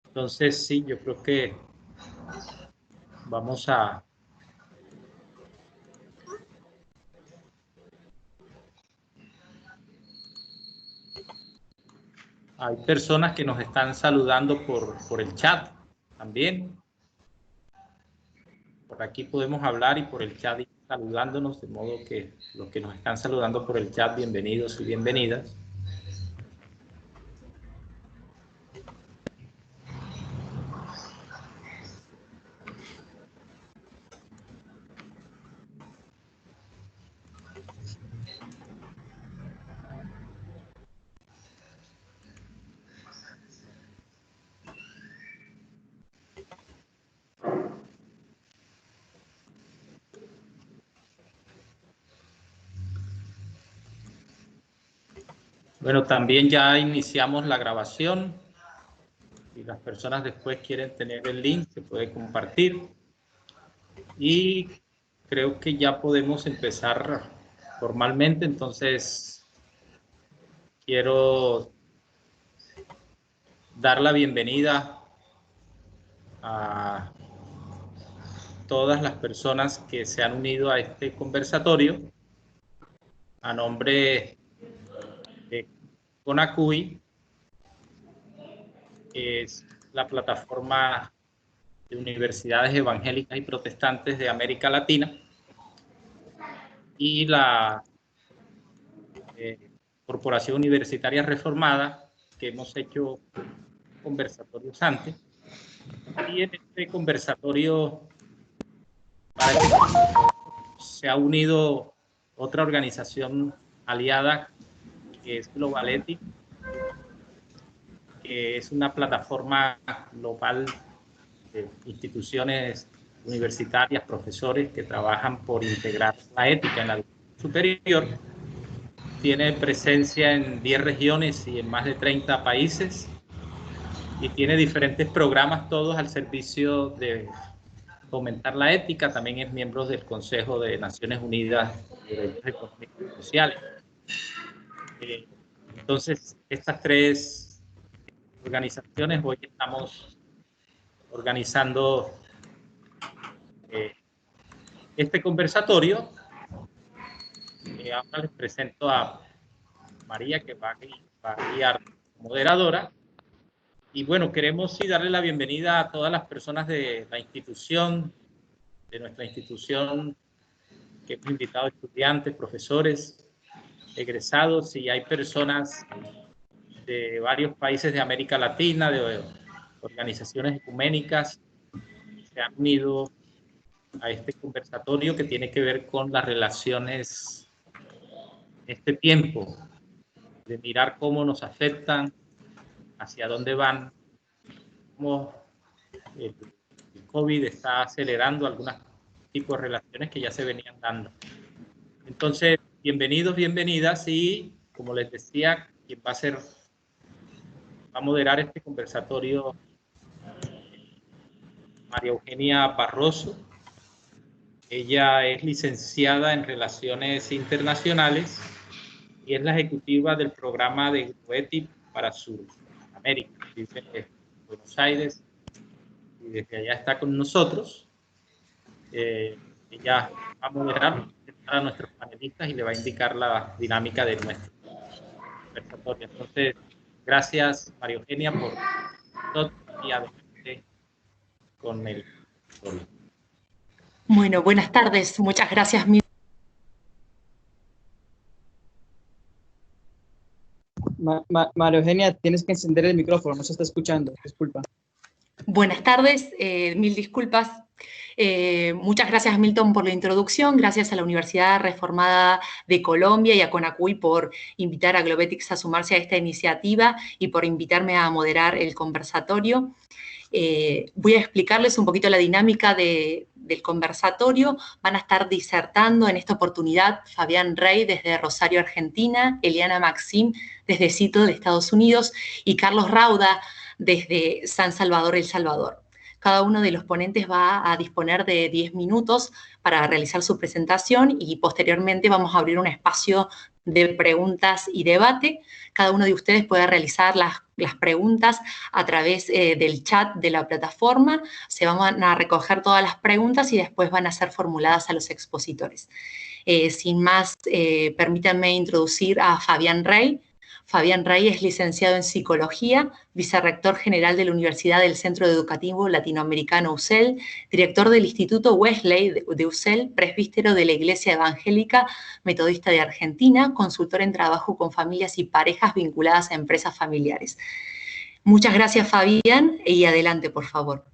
Entonces, sí, yo creo que vamos a... Hay personas que nos están saludando por el chat también. Por aquí podemos hablar y por el chat ir saludándonos, de modo que los que nos están saludando por el chat, bienvenidos y bienvenidas. Bueno, también ya iniciamos la grabación. Si las personas después quieren tener el link, se puede compartir. Y creo que ya podemos empezar formalmente. Entonces, quiero dar la bienvenida a todas las personas que se han unido a este conversatorio a nombre de CONACUI, que es la plataforma de universidades evangélicas y protestantes de América Latina, y la Corporación Universitaria Reformada, que hemos hecho conversatorios antes. Y en este conversatorio se ha unido otra organización aliada, que es Global Ethics, que es una plataforma global de instituciones universitarias, profesores que trabajan por integrar la ética en la educación superior. Tiene presencia en 10 regiones y en más de 30 países, y tiene diferentes programas, todos al servicio de fomentar la ética. También es miembro del Consejo de Naciones Unidas de Derechos Económicos y Sociales. Entonces, estas tres organizaciones hoy estamos organizando este conversatorio. Ahora les presento a María, que va a guiar como moderadora. Y bueno, queremos sí darle la bienvenida a todas las personas de la institución, de nuestra institución, que hemos invitado a estudiantes, profesores, egresados, y hay personas de varios países de América Latina, de organizaciones ecuménicas, que se han unido a este conversatorio que tiene que ver con las relaciones en este tiempo, de mirar cómo nos afectan, hacia dónde van, cómo el COVID está acelerando algunos tipos de relaciones que ya se venían dando. Entonces, bienvenidos, bienvenidas, y como les decía, quien va a moderar este conversatorio, María Eugenia Barroso. Ella es licenciada en Relaciones Internacionales y es la ejecutiva del programa de GloETIC para Sudamérica. Vive en Buenos Aires y desde allá está con nosotros. Ella va a moderar a nuestros panelistas y le va a indicar la dinámica de nuestro conversatorio. Entonces, gracias, María Eugenia, por todo, y adelante con el conversatorio. Bueno, buenas tardes. Muchas gracias, María Eugenia, tienes que encender el micrófono, no se está escuchando, disculpa. Buenas tardes, mil disculpas. Muchas gracias, Milton, por la introducción. Gracias a la Universidad Reformada de Colombia y a CONACUI por invitar a Globetics a sumarse a esta iniciativa y por invitarme a moderar el conversatorio. Voy a explicarles un poquito la dinámica del conversatorio. Van a estar disertando en esta oportunidad Fabián Rey desde Rosario, Argentina, Eliana Maxim desde Seattle, Estados Unidos, y Carlos Rauda desde San Salvador, El Salvador. Cada uno de los ponentes va a disponer de 10 minutos para realizar su presentación y posteriormente vamos a abrir un espacio de preguntas y debate. Cada uno de ustedes puede realizar las preguntas a través del chat de la plataforma. Se van a recoger todas las preguntas y después van a ser formuladas a los expositores. Sin más, permítanme introducir a Fabián Rey. Fabián Rey es licenciado en Psicología, vicerrector general de la Universidad del Centro Educativo Latinoamericano UCEL, director del Instituto Wesley de UCEL, presbítero de la Iglesia Evangélica Metodista de Argentina, consultor en trabajo con familias y parejas vinculadas a empresas familiares. Muchas gracias, Fabián, y adelante, por favor.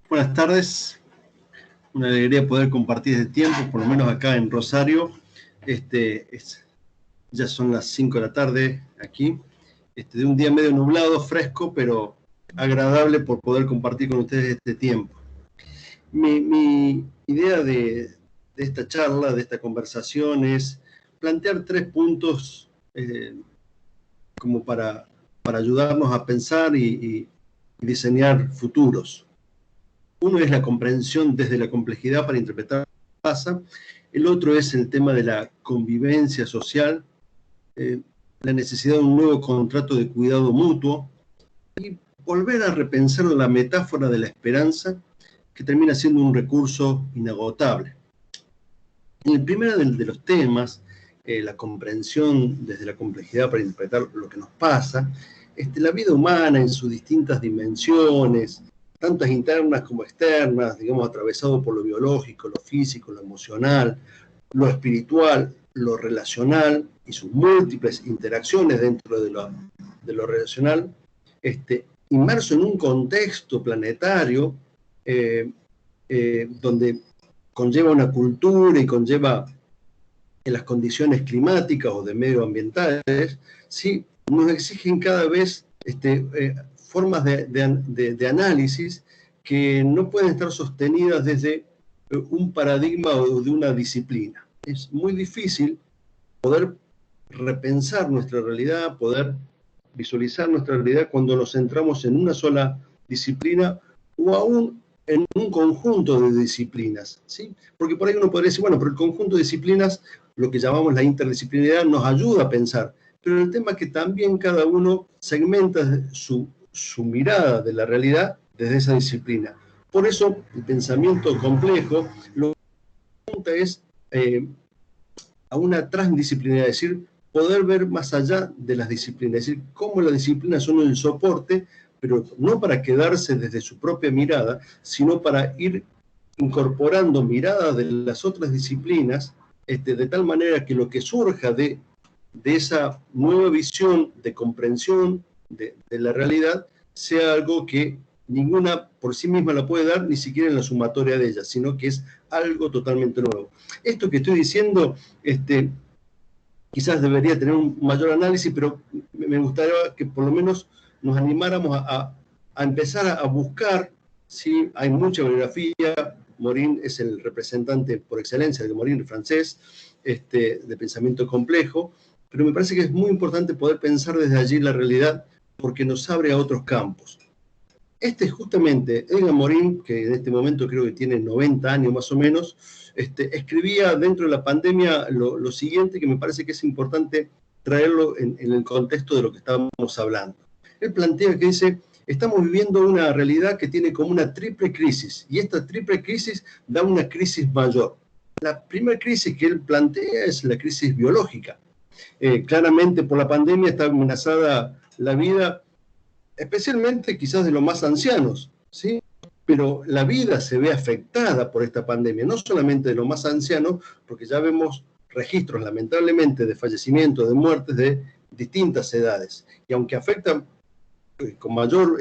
Buenas tardes. Una alegría poder compartir este tiempo, por lo menos acá en Rosario. Ya son las 5 de la tarde aquí, de un día medio nublado, fresco, pero agradable por poder compartir con ustedes este tiempo. Mi idea de esta charla, de esta conversación, es plantear 3 puntos como para ayudarnos a pensar y diseñar futuros. Uno es la comprensión desde la complejidad para interpretar lo que pasa. El otro es el tema de la convivencia social, la necesidad de un nuevo contrato de cuidado mutuo y volver a repensar la metáfora de la esperanza, que termina siendo un recurso inagotable. En el primero de los temas, la comprensión desde la complejidad para interpretar lo que nos pasa, la vida humana en sus distintas dimensiones, tantas internas como externas, digamos, atravesado por lo biológico, lo físico, lo emocional, lo espiritual, lo relacional y sus múltiples interacciones dentro de lo relacional, inmerso en un contexto planetario donde conlleva una cultura y conlleva en las condiciones climáticas o de medioambientales, sí, nos exigen cada vez formas de análisis que no pueden estar sostenidas desde un paradigma o de una disciplina. Es muy difícil poder repensar nuestra realidad, poder visualizar nuestra realidad cuando nos centramos en una sola disciplina o aún en un conjunto de disciplinas, ¿sí? Porque por ahí uno podría decir, bueno, pero el conjunto de disciplinas, lo que llamamos la interdisciplinaridad, nos ayuda a pensar. Pero el tema es que también cada uno segmenta su mirada de la realidad desde esa disciplina. Por eso, el pensamiento complejo lo que apunta es a una transdisciplinaridad, es decir, poder ver más allá de las disciplinas, es decir, cómo las disciplinas son el soporte, pero no para quedarse desde su propia mirada, sino para ir incorporando miradas de las otras disciplinas, de tal manera que lo que surja de esa nueva visión de comprensión de la realidad sea algo que ninguna por sí misma la puede dar, ni siquiera en la sumatoria de ellas, sino que es algo totalmente nuevo. Esto que estoy diciendo, quizás debería tener un mayor análisis, pero me gustaría que por lo menos nos animáramos a empezar a buscar, ¿sí? Hay mucha bibliografía, Morin es el representante por excelencia de Morin, el francés, de pensamiento complejo, pero me parece que es muy importante poder pensar desde allí la realidad porque nos abre a otros campos. Justamente, Edgar Morin, que en este momento creo que tiene 90 años más o menos, escribía dentro de la pandemia lo siguiente, que me parece que es importante traerlo en el contexto de lo que estábamos hablando. Él plantea que dice, estamos viviendo una realidad que tiene como una triple crisis, y esta triple crisis da una crisis mayor. La primera crisis que él plantea es la crisis biológica. Claramente por la pandemia está amenazada la vida, especialmente quizás de los más ancianos, ¿sí? Pero la vida se ve afectada por esta pandemia, no solamente de los más ancianos, porque ya vemos registros lamentablemente de fallecimientos, de muertes de distintas edades. Y aunque afecta con mayor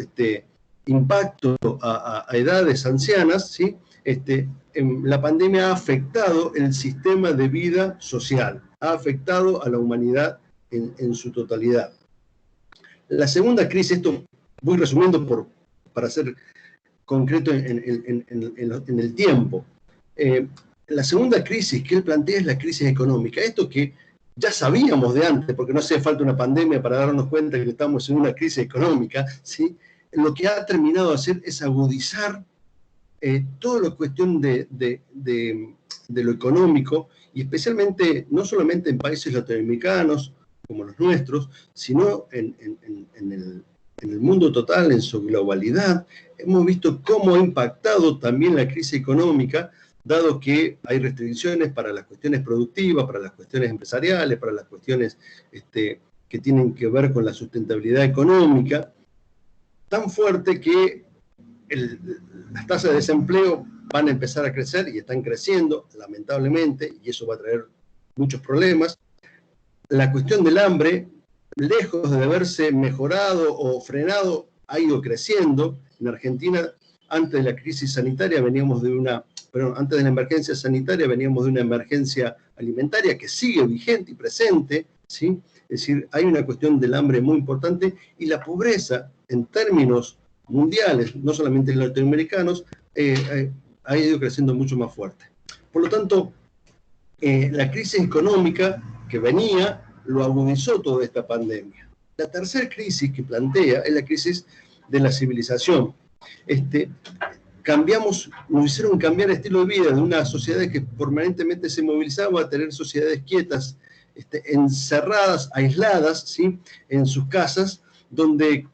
impacto a edades ancianas, ¿sí? La pandemia ha afectado el sistema de vida social, ha afectado a la humanidad en su totalidad. La segunda crisis, esto voy resumiendo para ser concreto en el tiempo. La segunda crisis que él plantea es la crisis económica. Esto que ya sabíamos de antes, porque no hacía falta una pandemia para darnos cuenta que estamos en una crisis económica, ¿sí? Lo que ha terminado de hacer es agudizar toda la cuestión de de lo económico, y especialmente no solamente en países latinoamericanos como los nuestros, sino en el mundo total, en su globalidad. Hemos visto cómo ha impactado también la crisis económica, dado que hay restricciones para las cuestiones productivas, para las cuestiones empresariales, para las cuestiones que tienen que ver con la sustentabilidad económica, tan fuerte que las tasas de desempleo van a empezar a crecer y están creciendo, lamentablemente, y eso va a traer muchos problemas. La cuestión del hambre, lejos de haberse mejorado o frenado, ha ido creciendo. En Argentina, antes de la crisis sanitaria, antes de la emergencia sanitaria, veníamos de una emergencia alimentaria que sigue vigente y presente, ¿sí? Es decir, hay una cuestión del hambre muy importante, y la pobreza, en términos mundiales, no solamente latinoamericanos, ha ido creciendo mucho más fuerte. Por lo tanto, la crisis económica que venía lo agudizó toda esta pandemia. La tercera crisis que plantea es la crisis de la civilización. Nos hicieron cambiar el estilo de vida de una sociedad que permanentemente se movilizaba a tener sociedades quietas, encerradas, aisladas, ¿sí?, en sus casas, donde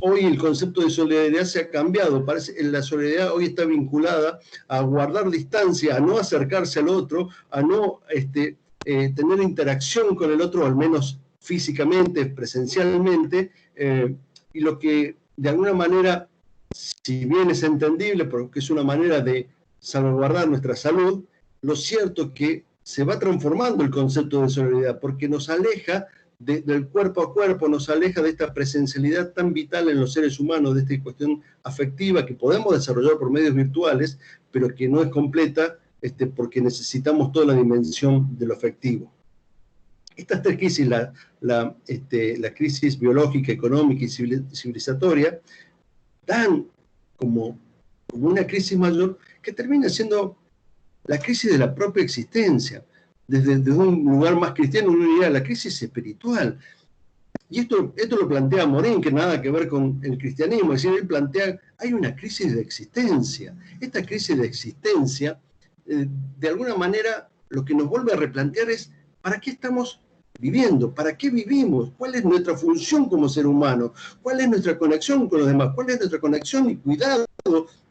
hoy el concepto de solidaridad se ha cambiado. La solidaridad hoy está vinculada a guardar distancia, a no acercarse al otro, a no tener interacción con el otro, al menos físicamente, presencialmente, y lo que de alguna manera, si bien es entendible porque es una manera de salvaguardar nuestra salud, lo cierto es que se va transformando el concepto de solidaridad, porque nos aleja del cuerpo a cuerpo, nos aleja de esta presencialidad tan vital en los seres humanos, de esta cuestión afectiva que podemos desarrollar por medios virtuales, pero que no es completa, porque necesitamos toda la dimensión de lo afectivo. Estas tres crisis, la crisis biológica, económica y civilizatoria, dan como una crisis mayor que termina siendo la crisis de la propia existencia. Desde un lugar más cristiano, uno diría la crisis espiritual. Y esto lo plantea Morin, que nada que ver con el cristianismo. Es decir, él plantea, hay una crisis de existencia. Esta crisis de existencia, de alguna manera, lo que nos vuelve a replantear es, ¿para qué estamos viviendo? ¿Para qué vivimos? ¿Cuál es nuestra función como ser humano? ¿Cuál es nuestra conexión con los demás? ¿Cuál es nuestra conexión y cuidado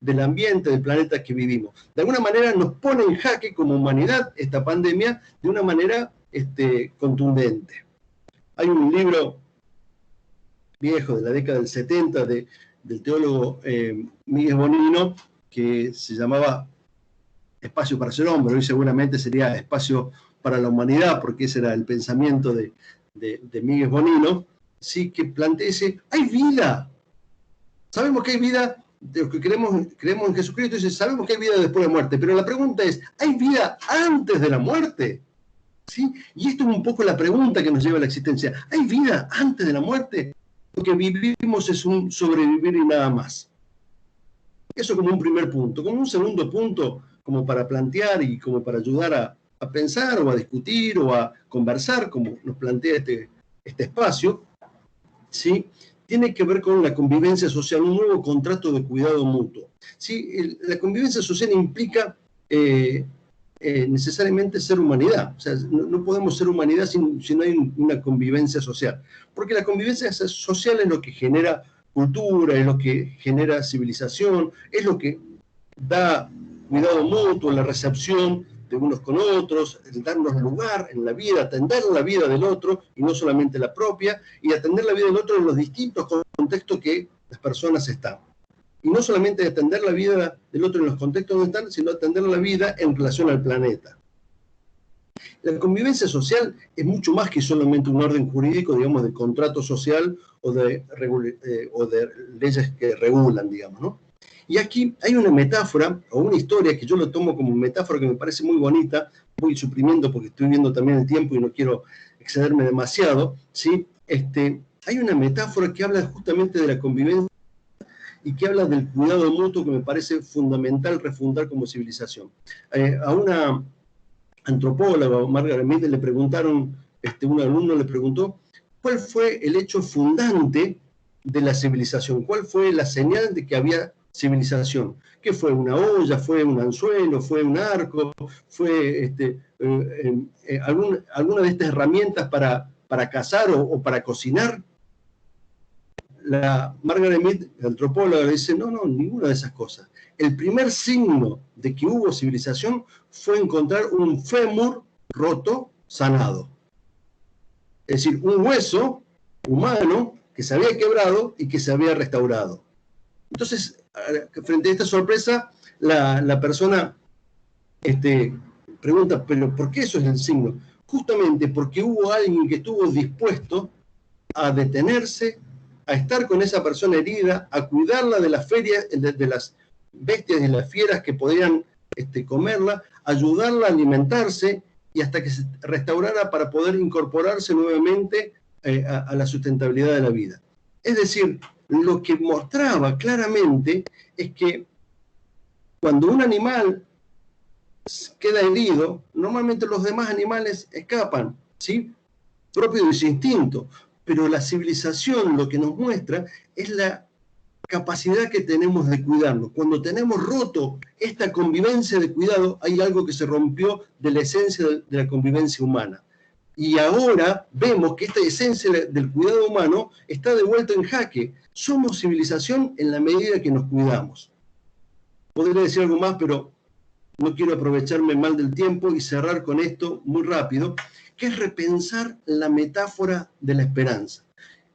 del ambiente, del planeta que vivimos? De alguna manera nos pone en jaque como humanidad esta pandemia de una manera contundente. Hay un libro viejo de la década del 70 del teólogo Miguel Bonino que se llamaba Espacio para ser hombre. Hoy seguramente sería Espacio para la humanidad, porque ese era el pensamiento de Miguel Bonino, sí, que plantea hay vida. Sabemos que hay vida, de los que creemos en Jesucristo, sabemos que hay vida después de la muerte, pero la pregunta es, ¿hay vida antes de la muerte? ¿Sí? Y esto es un poco la pregunta que nos lleva a la existencia. ¿Hay vida antes de la muerte? Lo que vivimos es un sobrevivir y nada más. Eso como un primer punto. Como un segundo punto, como para plantear y como para ayudar a pensar o a discutir o a conversar, como nos plantea este espacio, ¿sí?, tiene que ver con la convivencia social, un nuevo contrato de cuidado mutuo. ¿Sí? La convivencia social implica necesariamente ser humanidad. O sea, no podemos ser humanidad si no hay una convivencia social. Porque la convivencia social es lo que genera cultura, es lo que genera civilización, es lo que da cuidado mutuo, la recepción de unos con otros, el darnos lugar en la vida, atender la vida del otro y no solamente la propia, y atender la vida del otro en los distintos contextos que las personas están. Y no solamente atender la vida del otro en los contextos donde están, sino atender la vida en relación al planeta. La convivencia social es mucho más que solamente un orden jurídico, digamos, de contrato social o de leyes que regulan, digamos, ¿no? Y aquí hay una metáfora o una historia que yo lo tomo como metáfora que me parece muy bonita, voy suprimiendo porque estoy viendo también el tiempo y no quiero excederme demasiado, ¿sí? Hay una metáfora que habla justamente de la convivencia y que habla del cuidado mutuo que me parece fundamental refundar como civilización. A una antropóloga, Margaret Mead, le preguntaron, un alumno le preguntó, ¿cuál fue el hecho fundante de la civilización? ¿Cuál fue la señal de que había civilización. ¿Qué fue? ¿Una olla? ¿Fue un anzuelo? ¿Fue un arco? ¿Fue alguna de estas herramientas para cazar o para cocinar? La Margaret Mead, la antropóloga, dice, no, ninguna de esas cosas. El primer signo de que hubo civilización fue encontrar un fémur roto, sanado. Es decir, un hueso humano que se había quebrado y que se había restaurado. Entonces, frente a esta sorpresa, la persona pregunta, ¿pero por qué eso es el signo? Justamente porque hubo alguien que estuvo dispuesto a detenerse, a estar con esa persona herida, a cuidarla de las ferias, de las bestias y las fieras que podían comerla, ayudarla a alimentarse y hasta que se restaurara para poder incorporarse nuevamente a la sustentabilidad de la vida. Es decir, lo que mostraba claramente es que cuando un animal queda herido, normalmente los demás animales escapan, ¿sí? Propio de su instinto. Pero la civilización lo que nos muestra es la capacidad que tenemos de cuidarnos. Cuando tenemos roto esta convivencia de cuidado, hay algo que se rompió de la esencia de la convivencia humana. Y ahora vemos que esta esencia del cuidado humano está de vuelta en jaque. Somos civilización en la medida que nos cuidamos. Podría decir algo más, pero no quiero aprovecharme mal del tiempo y cerrar con esto muy rápido, que es repensar la metáfora de la esperanza.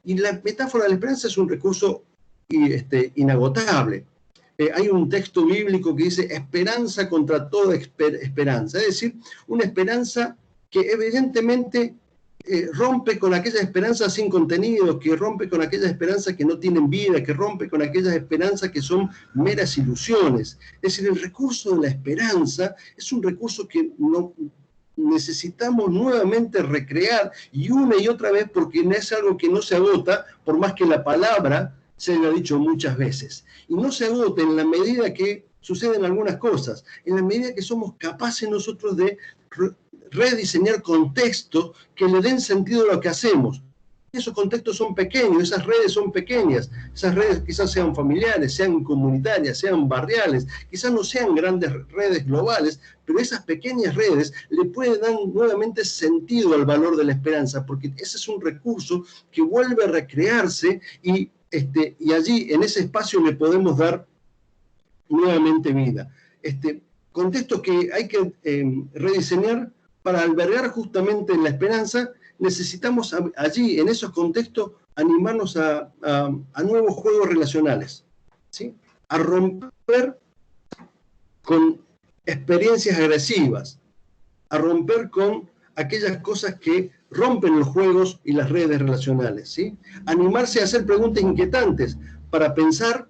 Y la metáfora de la esperanza es un recurso inagotable. Hay un texto bíblico que dice esperanza contra toda esperanza, es decir, una esperanza que evidentemente rompe con aquellas esperanzas sin contenido, que rompe con aquellas esperanzas que no tienen vida, que rompe con aquellas esperanzas que son meras ilusiones. Es decir, el recurso de la esperanza es un recurso que no necesitamos nuevamente recrear y una y otra vez porque es algo que no se agota, por más que la palabra se haya dicho muchas veces. Y no se agota en la medida que suceden algunas cosas, en la medida que somos capaces nosotros de rediseñar contextos que le den sentido a lo que hacemos. Esos contextos son pequeños, esas redes son pequeñas, esas redes quizás sean familiares, sean comunitarias, sean barriales, quizás no sean grandes redes globales, pero esas pequeñas redes le pueden dar nuevamente sentido al valor de la esperanza, porque ese es un recurso que vuelve a recrearse y allí, en ese espacio, le podemos dar nuevamente vida. Contexto que hay que rediseñar para albergar justamente la esperanza. Necesitamos allí, en esos contextos, animarnos a nuevos juegos relacionales, ¿sí? A romper con experiencias agresivas, a romper con aquellas cosas que rompen los juegos y las redes relacionales, ¿sí? Animarse a hacer preguntas inquietantes para pensar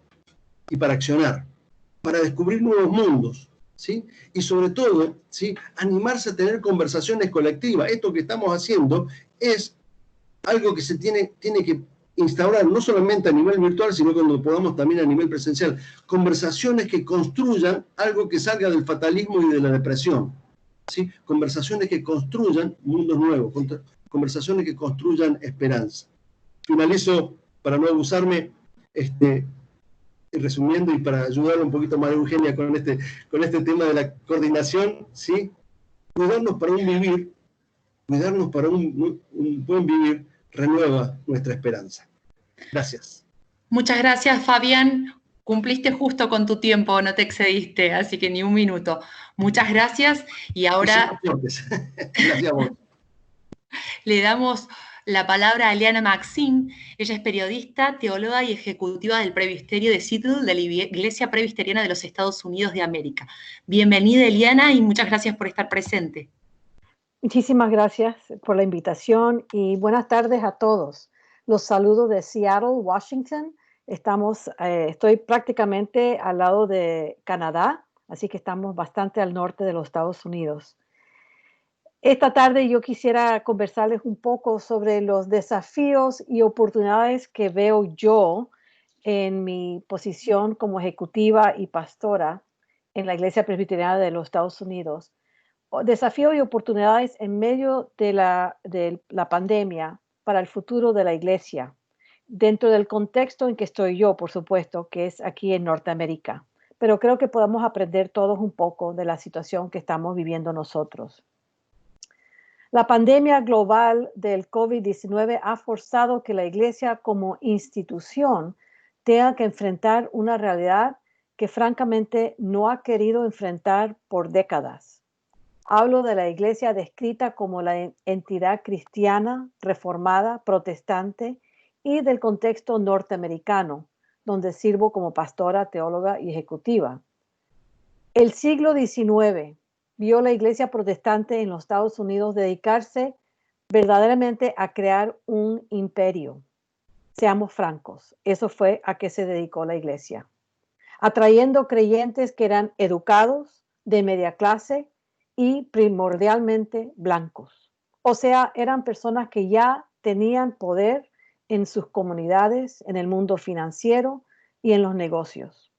y para accionar, para descubrir nuevos mundos, ¿sí? Y sobre todo, ¿sí? Animarse a tener conversaciones colectivas. Esto que estamos haciendo es algo que se tiene que instaurar no solamente a nivel virtual, sino cuando podamos también a nivel presencial. Conversaciones que construyan algo que salga del fatalismo y de la depresión, ¿sí? Conversaciones que construyan mundos nuevos, conversaciones que construyan esperanza. Finalizo, para no abusarme, resumiendo y para ayudar un poquito más a Eugenia con este tema de la coordinación, ¿sí? Cuidarnos para un vivir, cuidarnos para un buen vivir, renueva nuestra esperanza. Gracias. Muchas gracias, Fabián. Cumpliste justo con tu tiempo, no te excediste, así que ni un minuto. Muchas gracias y ahora Gracias a vos. le damos la palabra a Eliana Maxim. Ella es periodista, teóloga y ejecutiva del Presbiterio de Seattle de la Iglesia Presbiteriana de los Estados Unidos de América. Bienvenida, Eliana, y muchas gracias por estar presente. Muchísimas gracias por la invitación y buenas tardes a todos. Los saludo de Seattle, Washington. Estoy prácticamente al lado de Canadá, así que estamos bastante al norte de los Estados Unidos. Esta tarde yo quisiera conversarles un poco sobre los desafíos y oportunidades que veo yo en mi posición como ejecutiva y pastora en la Iglesia Presbiteriana de los Estados Unidos. Desafíos y oportunidades en medio de la pandemia para el futuro de la Iglesia. dentro del contexto en que estoy yo, por supuesto, que es aquí en Norteamérica. Pero creo que podemos aprender todos un poco de la situación que estamos viviendo nosotros. La pandemia global del COVID-19 ha forzado que la Iglesia como institución tenga que enfrentar una realidad que francamente no ha querido enfrentar por décadas. Hablo de la Iglesia descrita como la entidad cristiana, reformada, protestante y del contexto norteamericano, donde sirvo como pastora, teóloga y ejecutiva. El siglo XIX vio la Iglesia protestante en los Estados Unidos dedicarse verdaderamente a crear un imperio. Seamos francos, eso fue a qué se dedicó la Iglesia. Atrayendo creyentes que eran educados, de media clase y primordialmente blancos. O sea, eran personas que ya tenían poder en sus comunidades, en el mundo financiero y en los negocios.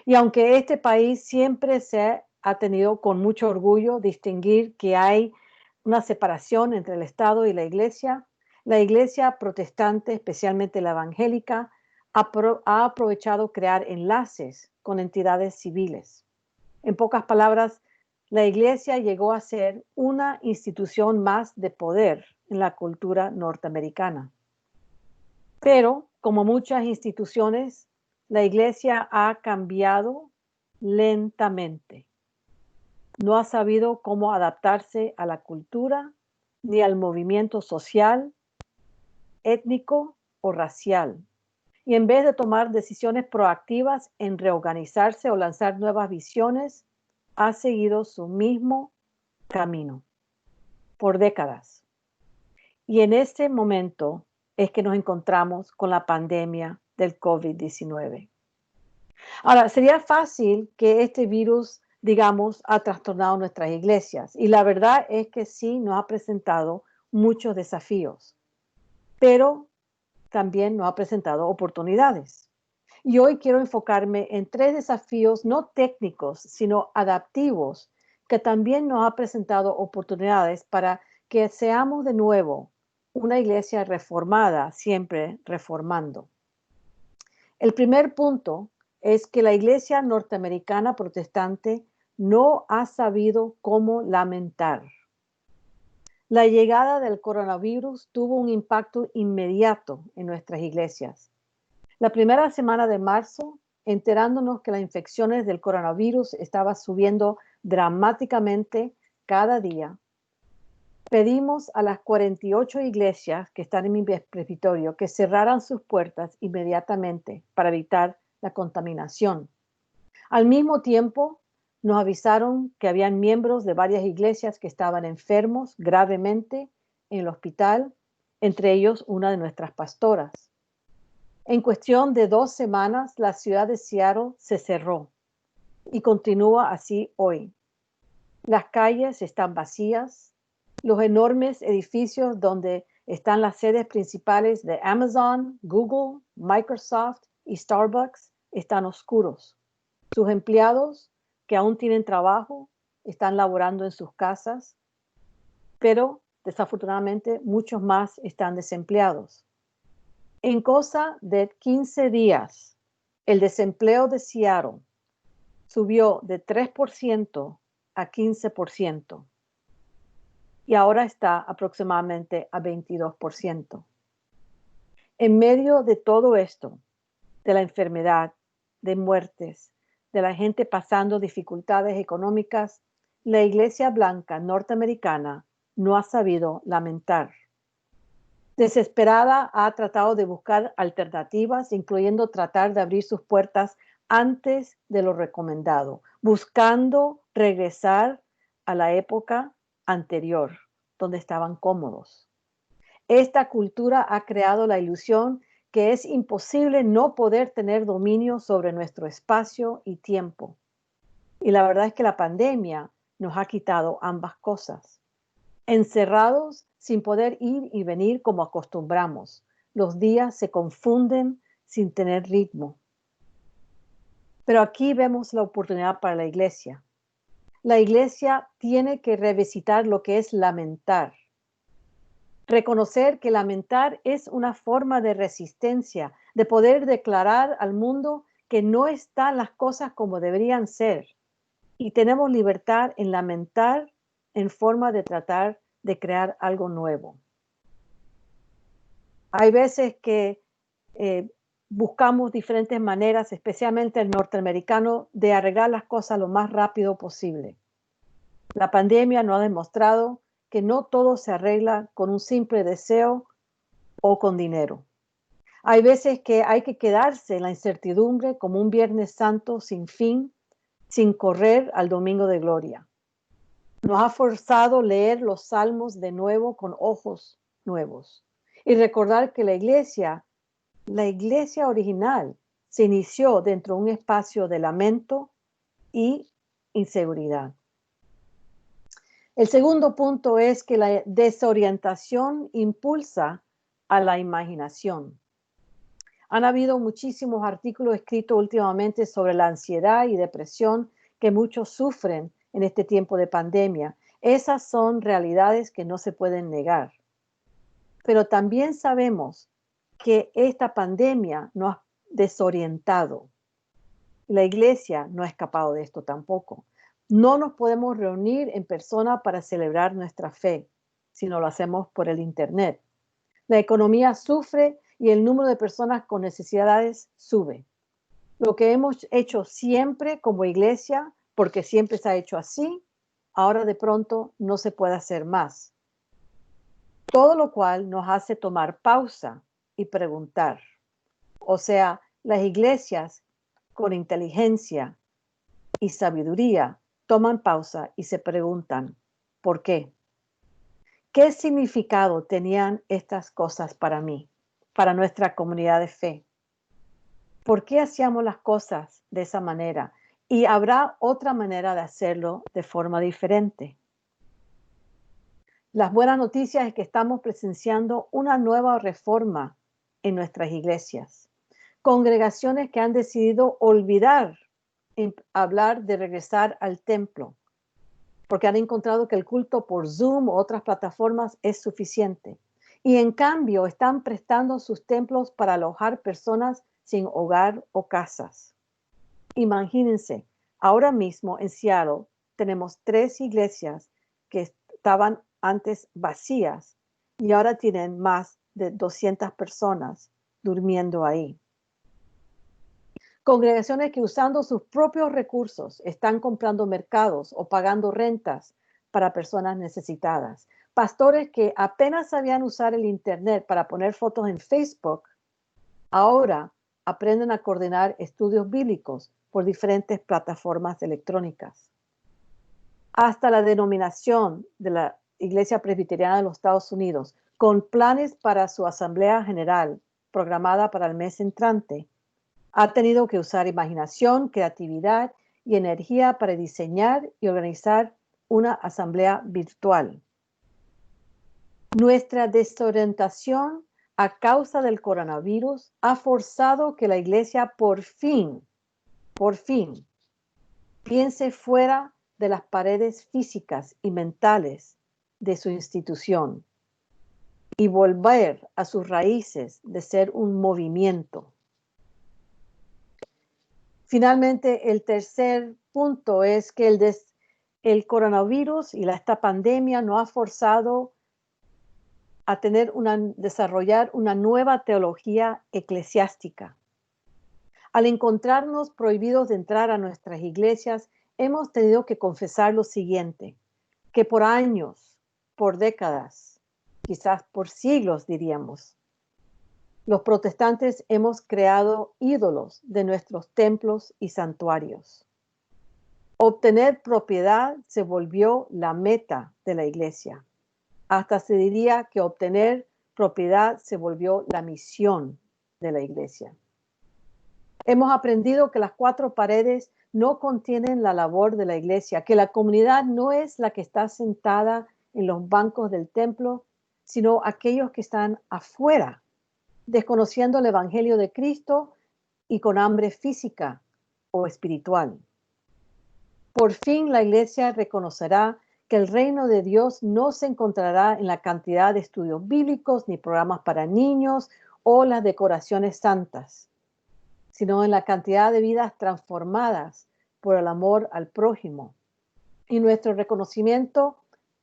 Y aunque este país siempre se ha tenido con mucho orgullo distinguir que hay una separación entre el Estado y la Iglesia protestante, especialmente la evangélica, ha aprovechado crear enlaces con entidades civiles. En pocas palabras, la Iglesia llegó a ser una institución más de poder en la cultura norteamericana. Pero, como muchas instituciones, la Iglesia ha cambiado lentamente. No ha sabido cómo adaptarse a la cultura ni al movimiento social, étnico o racial. Y en vez de tomar decisiones proactivas en reorganizarse o lanzar nuevas visiones, ha seguido su mismo camino por décadas. Y en este momento es que nos encontramos con la pandemia del COVID-19. Ahora, sería fácil que este virus, digamos, ha trastornado nuestras iglesias. Y la verdad es que sí nos ha presentado muchos desafíos, pero también nos ha presentado oportunidades. Y hoy quiero enfocarme en 3 desafíos no técnicos, sino adaptivos, que también nos ha presentado oportunidades para que seamos de nuevo una iglesia reformada, siempre reformando. El primer punto es que la iglesia norteamericana protestante no ha sabido cómo lamentar. La llegada del coronavirus tuvo un impacto inmediato en nuestras iglesias. La primera semana de marzo, enterándonos que las infecciones del coronavirus estaban subiendo dramáticamente cada día, pedimos a las 48 iglesias que están en mi presbiterio que cerraran sus puertas inmediatamente para evitar la contaminación. Al mismo tiempo, nos avisaron que habían miembros de varias iglesias que estaban enfermos gravemente en el hospital, entre ellos una de nuestras pastoras. En cuestión de 2 semanas, la ciudad de Seattle se cerró y continúa así hoy. Las calles están vacías. Los enormes edificios donde están las sedes principales de Amazon, Google, Microsoft y Starbucks están oscuros. Sus empleados, que aún tienen trabajo, están laborando en sus casas, pero desafortunadamente muchos más están desempleados. En cosa de 15 días, el desempleo de Seattle subió de 3% a 15%. Y ahora está aproximadamente a 22%. En medio de todo esto, de la enfermedad, de muertes, de la gente pasando dificultades económicas, la Iglesia Blanca norteamericana no ha sabido lamentar. Desesperada, ha tratado de buscar alternativas, incluyendo tratar de abrir sus puertas antes de lo recomendado, buscando regresar a la época anterior, donde estaban cómodos. Esta cultura ha creado la ilusión que es imposible no poder tener dominio sobre nuestro espacio y tiempo. Y la verdad es que la pandemia nos ha quitado ambas cosas. Encerrados sin poder ir y venir como acostumbramos, los días se confunden sin tener ritmo. Pero aquí vemos la oportunidad para la iglesia. La iglesia tiene que revisitar lo que es lamentar. Reconocer que lamentar es una forma de resistencia, de poder declarar al mundo que no están las cosas como deberían ser. Y tenemos libertad en lamentar en forma de tratar de crear algo nuevo. Hay veces que buscamos diferentes maneras, especialmente el norteamericano, de arreglar las cosas lo más rápido posible. La pandemia nos ha demostrado que no todo se arregla con un simple deseo o con dinero. Hay veces que hay que quedarse en la incertidumbre como un Viernes Santo sin fin, sin correr al Domingo de Gloria. Nos ha forzado leer los Salmos de nuevo con ojos nuevos y recordar que la iglesia original se inició dentro de un espacio de lamento y inseguridad. El segundo punto es que la desorientación impulsa a la imaginación. Han habido muchísimos artículos escritos últimamente sobre la ansiedad y depresión que muchos sufren en este tiempo de pandemia. Esas son realidades que no se pueden negar. Pero también sabemos que esta pandemia nos ha desorientado. La iglesia no ha escapado de esto tampoco. No nos podemos reunir en persona para celebrar nuestra fe, sino lo hacemos por el Internet. La economía sufre y el número de personas con necesidades sube. Lo que hemos hecho siempre como iglesia, porque siempre se ha hecho así, ahora de pronto no se puede hacer más. Todo lo cual nos hace tomar pausa y preguntar. O sea, las iglesias con inteligencia y sabiduría toman pausa y se preguntan, ¿por qué? ¿Qué significado tenían estas cosas para mí, para nuestra comunidad de fe? ¿Por qué hacíamos las cosas de esa manera? Y habrá otra manera de hacerlo de forma diferente. Las buenas noticias es que estamos presenciando una nueva reforma en nuestras iglesias. Congregaciones que han decidido olvidar hablar de regresar al templo, porque han encontrado que el culto por Zoom o otras plataformas es suficiente. Y en cambio están prestando sus templos para alojar personas sin hogar o casas. Imagínense, ahora mismo en Seattle tenemos 3 iglesias que estaban antes vacías y ahora tienen más de 200 personas durmiendo ahí. Congregaciones que usando sus propios recursos están comprando mercados o pagando rentas para personas necesitadas. Pastores que apenas sabían usar el Internet para poner fotos en Facebook, ahora aprenden a coordinar estudios bíblicos por diferentes plataformas electrónicas. Hasta la denominación de la Iglesia Presbiteriana de los Estados Unidos, con planes para su Asamblea General programada para el mes entrante, ha tenido que usar imaginación, creatividad y energía para diseñar y organizar una asamblea virtual. Nuestra desorientación a causa del coronavirus ha forzado que la iglesia por fin, piense fuera de las paredes físicas y mentales de su institución y volver a sus raíces de ser un movimiento. Finalmente, el tercer punto es que el coronavirus y esta pandemia nos ha forzado a desarrollar una nueva teología eclesiástica. Al encontrarnos prohibidos de entrar a nuestras iglesias, hemos tenido que confesar lo siguiente, que por años, por décadas, quizás por siglos diríamos, los protestantes hemos creado ídolos de nuestros templos y santuarios. Obtener propiedad se volvió la meta de la iglesia. Hasta se diría que obtener propiedad se volvió la misión de la iglesia. Hemos aprendido que las 4 paredes no contienen la labor de la iglesia, que la comunidad no es la que está sentada en los bancos del templo, sino aquellos que están afuera, desconociendo el evangelio de Cristo y con hambre física o espiritual. Por fin la iglesia reconocerá que el reino de Dios no se encontrará en la cantidad de estudios bíblicos, ni programas para niños o las decoraciones santas, sino en la cantidad de vidas transformadas por el amor al prójimo y nuestro reconocimiento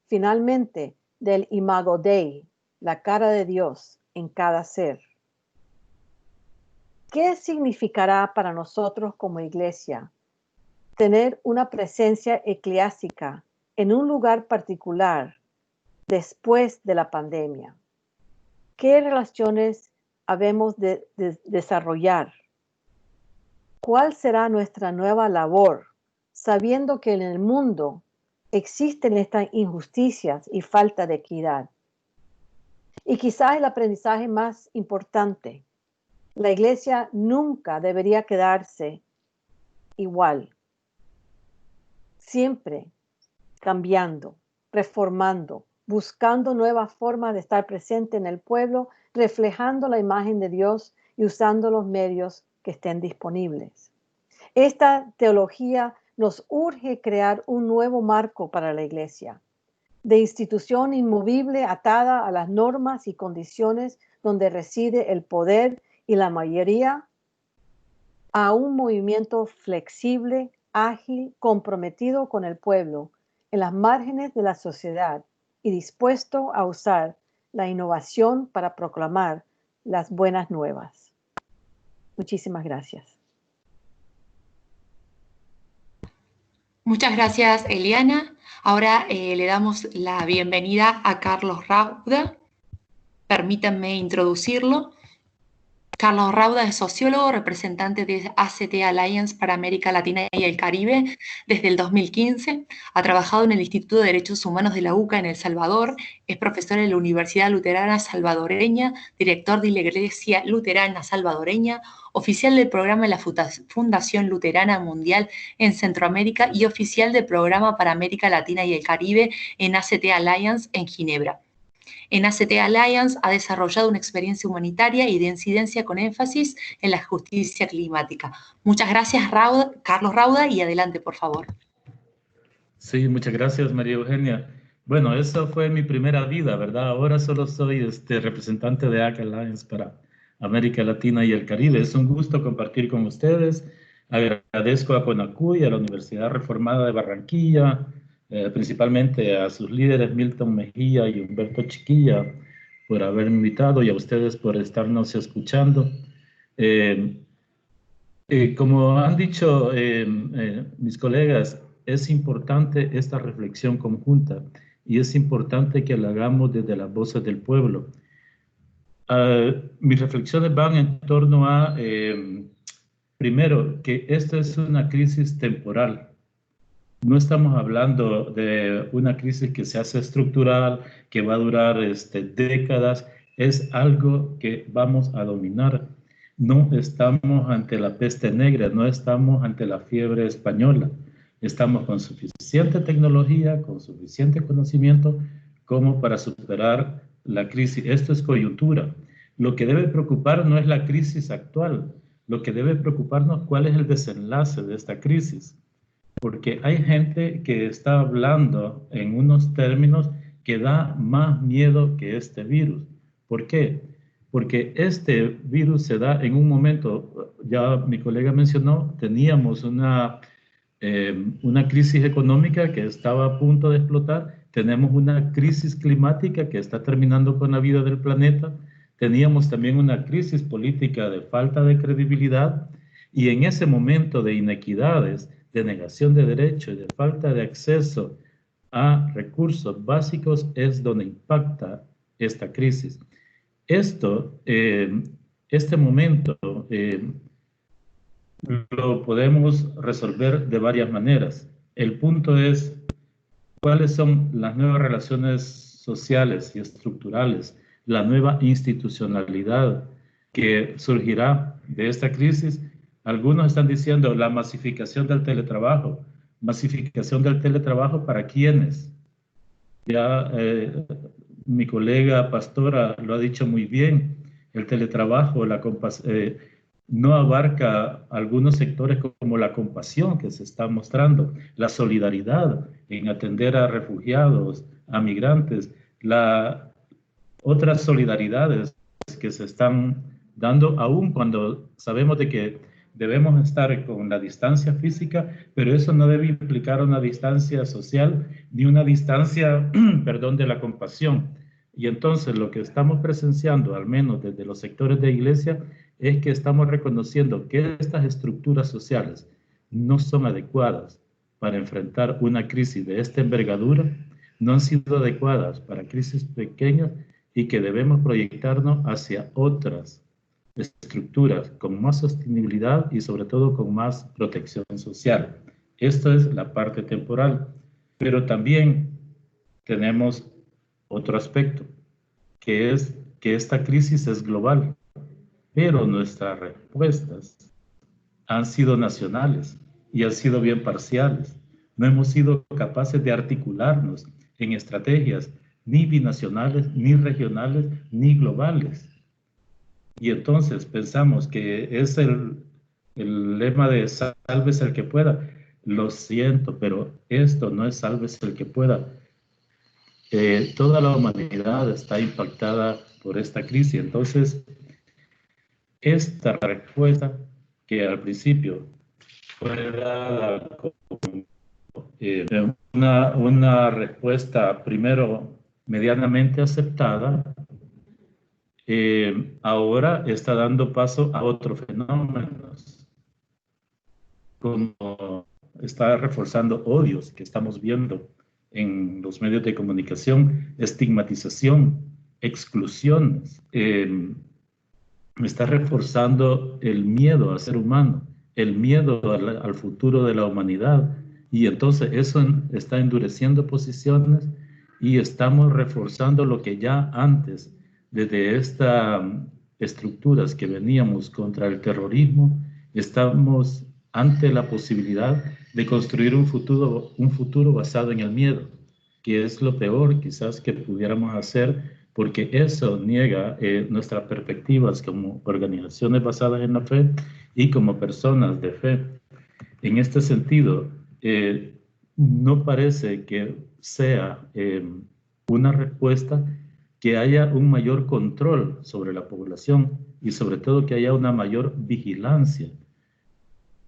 finalmente del Imago Dei, la cara de Dios en cada ser. ¿Qué significará para nosotros como iglesia tener una presencia eclesiástica en un lugar particular después de la pandemia? ¿Qué relaciones habemos de desarrollar? ¿Cuál será nuestra nueva labor, sabiendo que en el mundo existen estas injusticias y falta de equidad? Y quizás el aprendizaje más importante: la iglesia nunca debería quedarse igual. Siempre cambiando, reformando, buscando nuevas formas de estar presente en el pueblo, reflejando la imagen de Dios y usando los medios que estén disponibles. Esta teología nos urge crear un nuevo marco para la iglesia, de institución inmovible atada a las normas y condiciones donde reside el poder y la mayoría, a un movimiento flexible, ágil, comprometido con el pueblo, en las márgenes de la sociedad y dispuesto a usar la innovación para proclamar las buenas nuevas. Muchísimas gracias. Muchas gracias, Eliana. Ahora le damos la bienvenida a Carlos Rauda. Permítanme introducirlo. Carlos Rauda es sociólogo, representante de ACT Alliance para América Latina y el Caribe desde el 2015. Ha trabajado en el Instituto de Derechos Humanos de la UCA en El Salvador. Es profesor en la Universidad Luterana Salvadoreña, director de la Iglesia Luterana Salvadoreña, oficial del programa de la Fundación Luterana Mundial en Centroamérica y oficial del programa para América Latina y el Caribe en ACT Alliance en Ginebra. En ACT Alliance ha desarrollado una experiencia humanitaria y de incidencia con énfasis en la justicia climática. Muchas gracias, Carlos Rauda, y adelante, por favor. Sí, muchas gracias, María Eugenia. Bueno, esa fue mi primera vida, ¿verdad? Ahora solo soy representante de ACT Alliance para América Latina y el Caribe. Es un gusto compartir con ustedes. Agradezco a CONACUY, a la Universidad Reformada de Barranquilla, principalmente a sus líderes Milton Mejía y Humberto Chiquilla por haberme invitado y a ustedes por estarnos escuchando. Como han dicho mis colegas, es importante esta reflexión conjunta y es importante que la hagamos desde las voces del pueblo. Mis reflexiones van en torno a, primero, que esta es una crisis temporal. No estamos hablando de una crisis que se hace estructural, que va a durar décadas. Es algo que vamos a dominar. No estamos ante la peste negra, no estamos ante la fiebre española. Estamos con suficiente tecnología, con suficiente conocimiento como para superar la crisis. Esto es coyuntura. Lo que debe preocupar no es la crisis actual. Lo que debe preocuparnos es cuál es el desenlace de esta crisis. Porque hay gente que está hablando en unos términos que da más miedo que este virus. ¿Por qué? Porque este virus se da en un momento, ya mi colega mencionó, teníamos una crisis económica que estaba a punto de explotar, tenemos una crisis climática que está terminando con la vida del planeta, teníamos también una crisis política de falta de credibilidad y en ese momento de inequidades, de negación de derechos y de falta de acceso a recursos básicos es donde impacta esta crisis. Este momento lo podemos resolver de varias maneras. El punto es cuáles son las nuevas relaciones sociales y estructurales, la nueva institucionalidad que surgirá de esta crisis. Algunos están diciendo la masificación del teletrabajo. ¿Masificación del teletrabajo para quiénes? Ya mi colega Pastora lo ha dicho muy bien. El teletrabajo, no abarca algunos sectores como la compasión que se está mostrando, la solidaridad en atender a refugiados, a migrantes, otras solidaridades que se están dando, aún cuando sabemos de que debemos estar con la distancia física, pero eso no debe implicar una distancia social ni una distancia, perdón, de la compasión. Y entonces lo que estamos presenciando, al menos desde los sectores de iglesia, es que estamos reconociendo que estas estructuras sociales no son adecuadas para enfrentar una crisis de esta envergadura, no han sido adecuadas para crisis pequeñas y que debemos proyectarnos hacia otras estructuras con más sostenibilidad y sobre todo con más protección social. Esto es la parte temporal, pero también tenemos otro aspecto, que es que esta crisis es global, pero nuestras respuestas han sido nacionales y han sido bien parciales. No hemos sido capaces de articularnos en estrategias ni binacionales, ni regionales, ni globales. Y entonces pensamos que es el lema de sálvese el que pueda. Lo siento, pero esto no es sálvese el que pueda. Toda la humanidad está impactada por esta crisis. Entonces, esta respuesta que al principio fue dada como una respuesta primero medianamente aceptada, ahora está dando paso a otros fenómenos, como está reforzando odios que estamos viendo en los medios de comunicación, estigmatización, exclusiones, está reforzando el miedo a ser humano, el miedo al futuro de la humanidad, y entonces eso está endureciendo posiciones y estamos reforzando lo que ya antes, desde estas estructuras que veníamos contra el terrorismo, estamos ante la posibilidad de construir un futuro basado en el miedo, que es lo peor quizás que pudiéramos hacer, porque eso niega nuestras perspectivas como organizaciones basadas en la fe y como personas de fe. En este sentido, no parece que sea una respuesta que haya un mayor control sobre la población y sobre todo que haya una mayor vigilancia.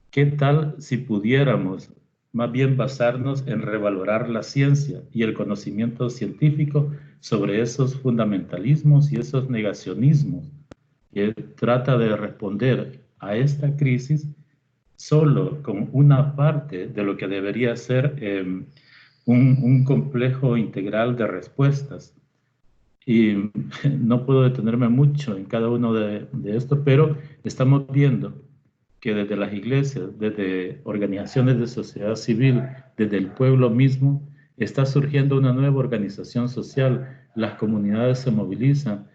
¿Qué tal si pudiéramos más bien basarnos en revalorar la ciencia y el conocimiento científico sobre esos fundamentalismos y esos negacionismos que trata de responder a esta crisis solo con una parte de lo que debería ser un complejo integral de respuestas? Y no puedo detenerme mucho en cada uno de estos, pero estamos viendo que desde las iglesias, desde organizaciones de sociedad civil, desde el pueblo mismo, está surgiendo una nueva organización social. Las comunidades se movilizan,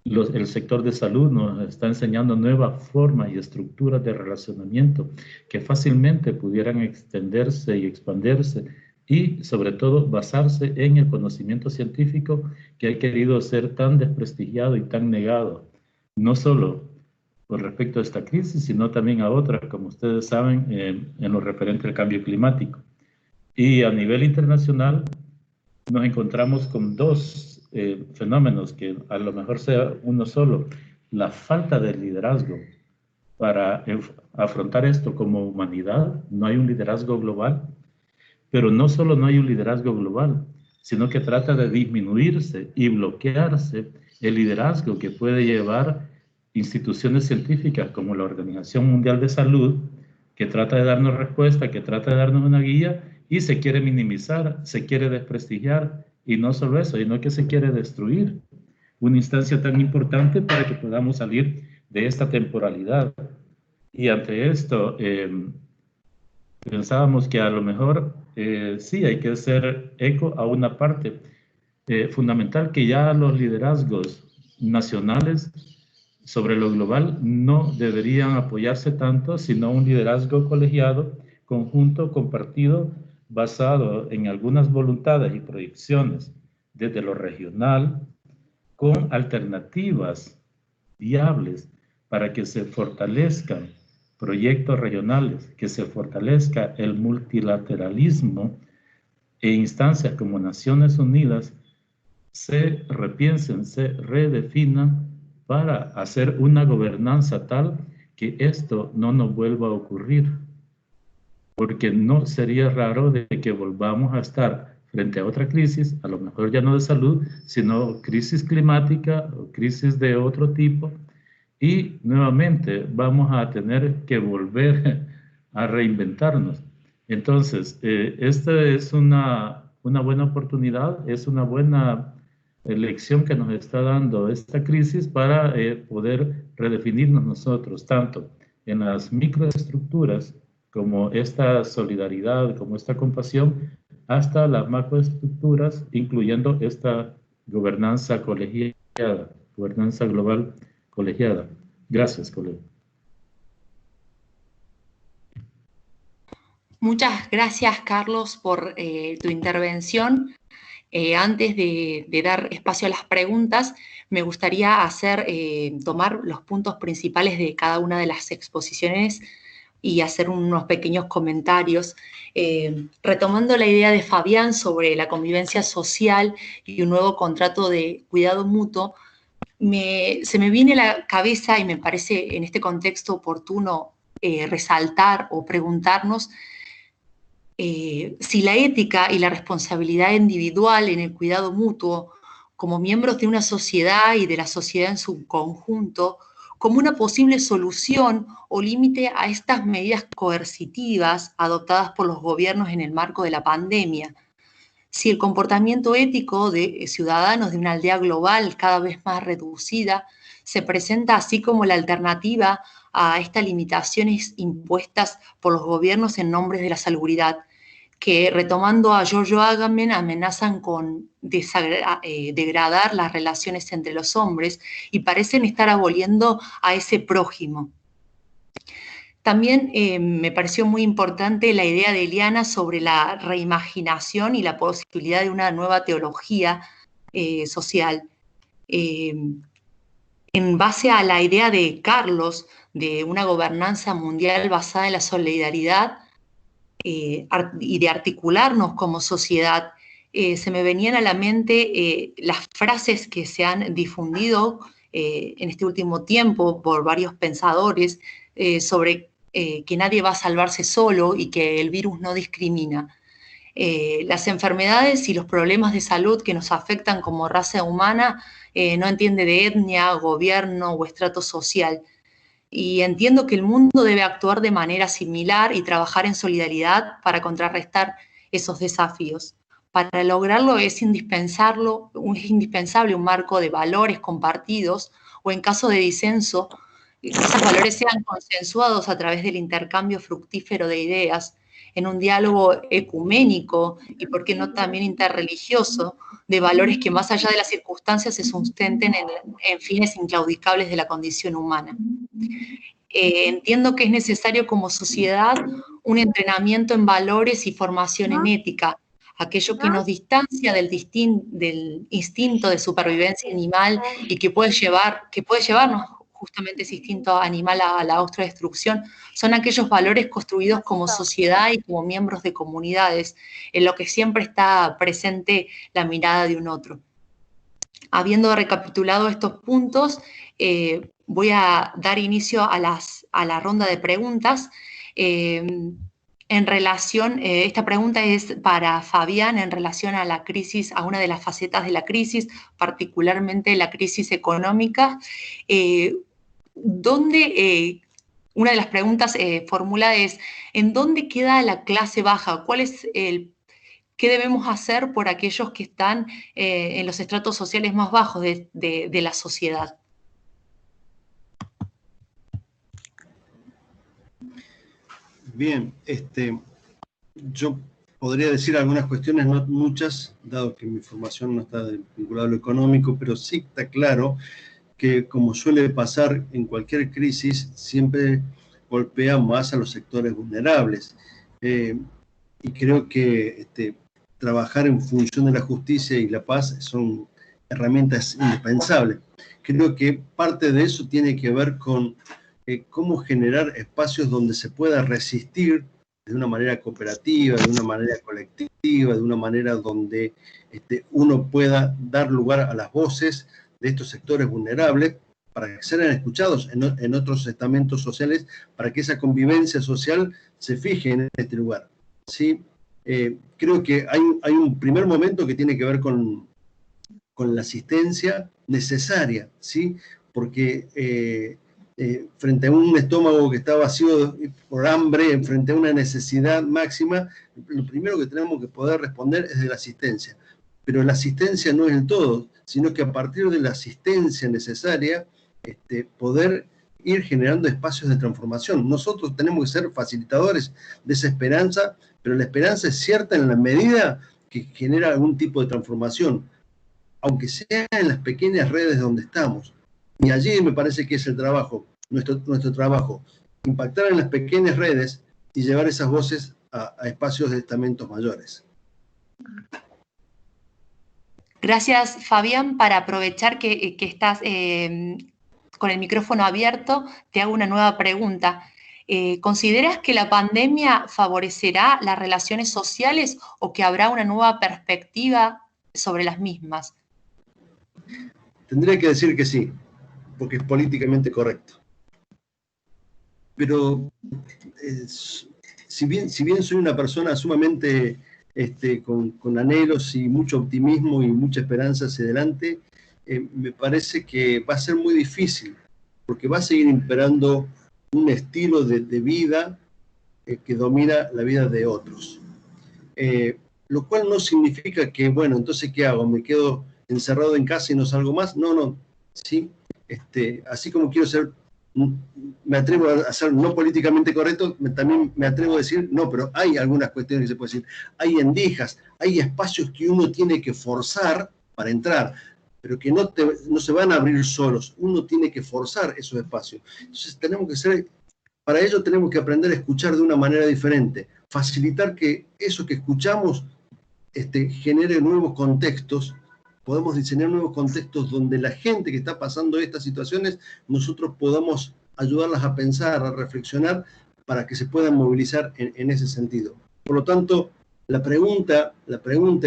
el sector de salud nos está enseñando nuevas formas y estructuras de relacionamiento que fácilmente pudieran extenderse y expandirse y sobre todo basarse en el conocimiento científico que ha querido ser tan desprestigiado y tan negado, no solo con respecto a esta crisis, sino también a otras, como ustedes saben, en lo referente al cambio climático. Y a nivel internacional nos encontramos con dos fenómenos que a lo mejor sea uno solo: la falta de liderazgo para afrontar esto como humanidad. No hay un liderazgo global, pero no solo no hay un liderazgo global, sino que trata de disminuirse y bloquearse el liderazgo que puede llevar instituciones científicas como la Organización Mundial de Salud, que trata de darnos respuesta, que trata de darnos una guía, y se quiere minimizar, se quiere desprestigiar, y no solo eso, sino que se quiere destruir una instancia tan importante para que podamos salir de esta temporalidad. Y ante esto, pensábamos que a lo mejor sí hay que hacer eco a una parte fundamental, que ya los liderazgos nacionales sobre lo global no deberían apoyarse tanto, sino un liderazgo colegiado, conjunto, compartido, basado en algunas voluntades y proyecciones desde lo regional, con alternativas viables para que se fortalezcan proyectos regionales, que se fortalezca el multilateralismo e instancias como Naciones Unidas se repiensen, se redefinan para hacer una gobernanza tal que esto no nos vuelva a ocurrir. Porque no sería raro de que volvamos a estar frente a otra crisis, a lo mejor ya no de salud, sino crisis climática o crisis de otro tipo, y nuevamente vamos a tener que volver a reinventarnos. Entonces, esta es una buena oportunidad, es una buena lección que nos está dando esta crisis para poder redefinirnos nosotros, tanto en las microestructuras, como esta solidaridad, como esta compasión, hasta las macroestructuras, incluyendo esta gobernanza colegiada, gobernanza global colegiada. Gracias, colega. Muchas gracias, Carlos, por tu intervención. Antes de dar espacio a las preguntas, me gustaría tomar los puntos principales de cada una de las exposiciones y hacer unos pequeños comentarios. Retomando la idea de Fabián sobre la convivencia social y un nuevo contrato de cuidado mutuo, se me viene a la cabeza y me parece en este contexto oportuno resaltar o preguntarnos si la ética y la responsabilidad individual en el cuidado mutuo, como miembros de una sociedad y de la sociedad en su conjunto, como una posible solución o límite a estas medidas coercitivas adoptadas por los gobiernos en el marco de la pandemia. Si el comportamiento ético de ciudadanos de una aldea global cada vez más reducida se presenta así como la alternativa a estas limitaciones impuestas por los gobiernos en nombre de la salubridad, que, retomando a Giorgio Agamben, amenazan con degradar las relaciones entre los hombres y parecen estar aboliendo a ese prójimo. También me pareció muy importante la idea de Eliana sobre la reimaginación y la posibilidad de una nueva teología social. En base a la idea de Carlos de una gobernanza mundial basada en la solidaridad y de articularnos como sociedad, se me venían a la mente las frases que se han difundido en este último tiempo por varios pensadores sobre que nadie va a salvarse solo y que el virus no discrimina. Las enfermedades y los problemas de salud que nos afectan como raza humana no entiende de etnia, gobierno o estrato social. Y entiendo que el mundo debe actuar de manera similar y trabajar en solidaridad para contrarrestar esos desafíos. Para lograrlo es indispensable un marco de valores compartidos o, en caso de disenso, que esos valores sean consensuados a través del intercambio fructífero de ideas, en un diálogo ecuménico y, por qué no, también interreligioso, de valores que más allá de las circunstancias se sustenten en fines inclaudicables de la condición humana. Entiendo que es necesario como sociedad un entrenamiento en valores y formación en ética, aquello que nos distancia del instinto de supervivencia animal y que puede llevarnos justamente ese instinto animal a la autodestrucción, son aquellos valores construidos como sociedad y como miembros de comunidades, en lo que siempre está presente la mirada de un otro. Habiendo recapitulado estos puntos, voy a dar inicio a la ronda de preguntas. En relación, esta pregunta es para Fabián en relación a la crisis, a una de las facetas de la crisis, particularmente la crisis económica. Una de las preguntas formula es, ¿en dónde queda la clase baja? ¿Qué debemos hacer por aquellos que están en los estratos sociales más bajos de la sociedad? Bien, yo podría decir algunas cuestiones, no muchas, dado que mi formación no está vinculada a lo económico, pero sí está claro que, como suele pasar en cualquier crisis, siempre golpea más a los sectores vulnerables. Y creo que trabajar en función de la justicia y la paz son herramientas indispensables. creo que parte de eso tiene que ver con cómo generar espacios donde se pueda resistir de una manera cooperativa, de una manera colectiva, de una manera donde uno pueda dar lugar a las voces de estos sectores vulnerables para que sean escuchados en otros estamentos sociales, para que esa convivencia social se fije en este lugar, ¿sí? Creo que hay un primer momento que tiene que ver con la asistencia necesaria, ¿sí? Porque frente a un estómago que está vacío por hambre, frente a una necesidad máxima, lo primero que tenemos que poder responder es de la asistencia. Pero la asistencia no es el todo, sino que a partir de la asistencia necesaria, poder ir generando espacios de transformación. Nosotros tenemos que ser facilitadores de esa esperanza, pero la esperanza es cierta en la medida que genera algún tipo de transformación, aunque sea en las pequeñas redes donde estamos. Y allí me parece que es el trabajo, nuestro trabajo, impactar en las pequeñas redes y llevar esas voces a espacios de estamentos mayores. Gracias, Fabián. Para aprovechar que estás con el micrófono abierto, te hago una nueva pregunta. ¿Consideras que la pandemia favorecerá las relaciones sociales o que habrá una nueva perspectiva sobre las mismas? Tendría que decir que sí, porque es políticamente correcto. Pero si bien soy una persona sumamente con anhelos y mucho optimismo y mucha esperanza hacia adelante, me parece que va a ser muy difícil, porque va a seguir imperando un estilo de vida que domina la vida de otros. Lo cual no significa que, bueno, entonces, ¿qué hago? ¿Me quedo encerrado en casa y no salgo más? No, ¿sí? Así como quiero ser, me atrevo a ser no políticamente correcto, también me atrevo a decir, no, pero hay algunas cuestiones que se puede decir, hay endijas, hay espacios que uno tiene que forzar para entrar, pero que no se van a abrir solos, uno tiene que forzar esos espacios. Entonces para ello tenemos que aprender a escuchar de una manera diferente, facilitar que eso que escuchamos genere nuevos contextos. Podemos diseñar nuevos contextos donde la gente que está pasando estas situaciones, nosotros podamos ayudarlas a pensar, a reflexionar, para que se puedan movilizar en ese sentido. Por lo tanto, la pregunta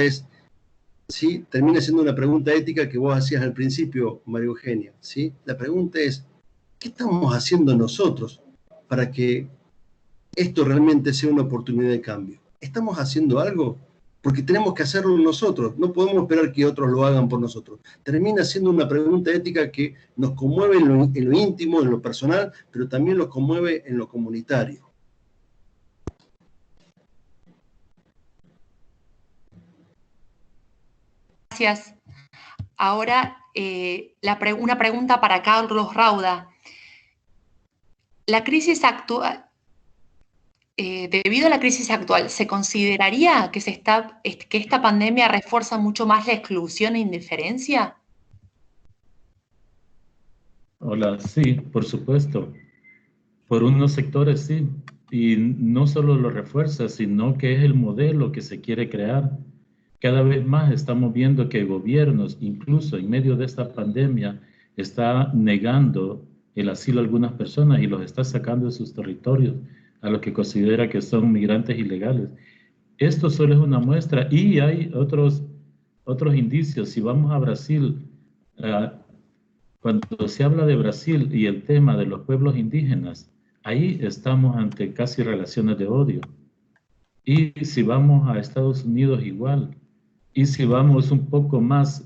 es, ¿sí? Termina siendo una pregunta ética que vos hacías al principio, María Eugenia, ¿sí? La pregunta es, ¿qué estamos haciendo nosotros para que esto realmente sea una oportunidad de cambio? ¿Estamos haciendo algo? Porque tenemos que hacerlo nosotros, no podemos esperar que otros lo hagan por nosotros. Termina siendo una pregunta ética que nos conmueve en lo íntimo, en lo personal, pero también nos conmueve en lo comunitario. Gracias. Ahora, una pregunta para Carlos Rauda. La crisis actual... debido a la crisis actual, ¿se consideraría que esta pandemia refuerza mucho más la exclusión e indiferencia? Hola, sí, por supuesto. Por unos sectores sí, y no solo lo refuerza, sino que es el modelo que se quiere crear. Cada vez más estamos viendo que gobiernos, incluso en medio de esta pandemia, está negando el asilo a algunas personas y los está sacando de sus territorios a los que considera que son migrantes ilegales. Esto solo es una muestra y hay otros indicios. Si vamos a Brasil, cuando se habla de Brasil y el tema de los pueblos indígenas, ahí estamos ante casi relaciones de odio. Y si vamos a Estados Unidos igual, y si vamos un poco más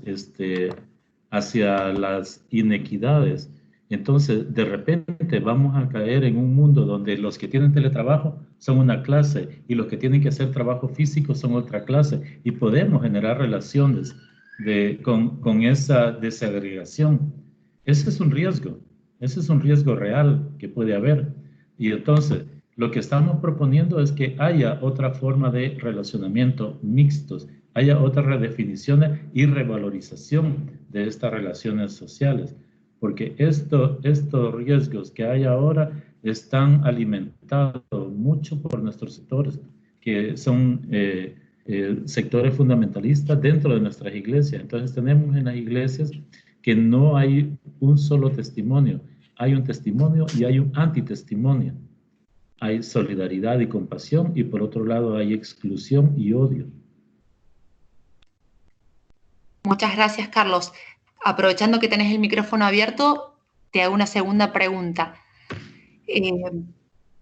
hacia las inequidades, entonces de repente vamos a caer en un mundo donde los que tienen teletrabajo son una clase y los que tienen que hacer trabajo físico son otra clase, y podemos generar relaciones con esa desagregación. Ese es un riesgo real que puede haber. Y entonces lo que estamos proponiendo es que haya otra forma de relacionamiento mixtos, haya otras redefiniciones y revalorización de estas relaciones sociales, porque estos riesgos que hay ahora están alimentados mucho por nuestros sectores, que son sectores fundamentalistas dentro de nuestras iglesias. Entonces tenemos en las iglesias que no hay un solo testimonio. Hay un testimonio y hay un antitestimonio. Hay solidaridad y compasión, y por otro lado hay exclusión y odio. Muchas gracias, Carlos. Aprovechando que tenés el micrófono abierto, te hago una segunda pregunta.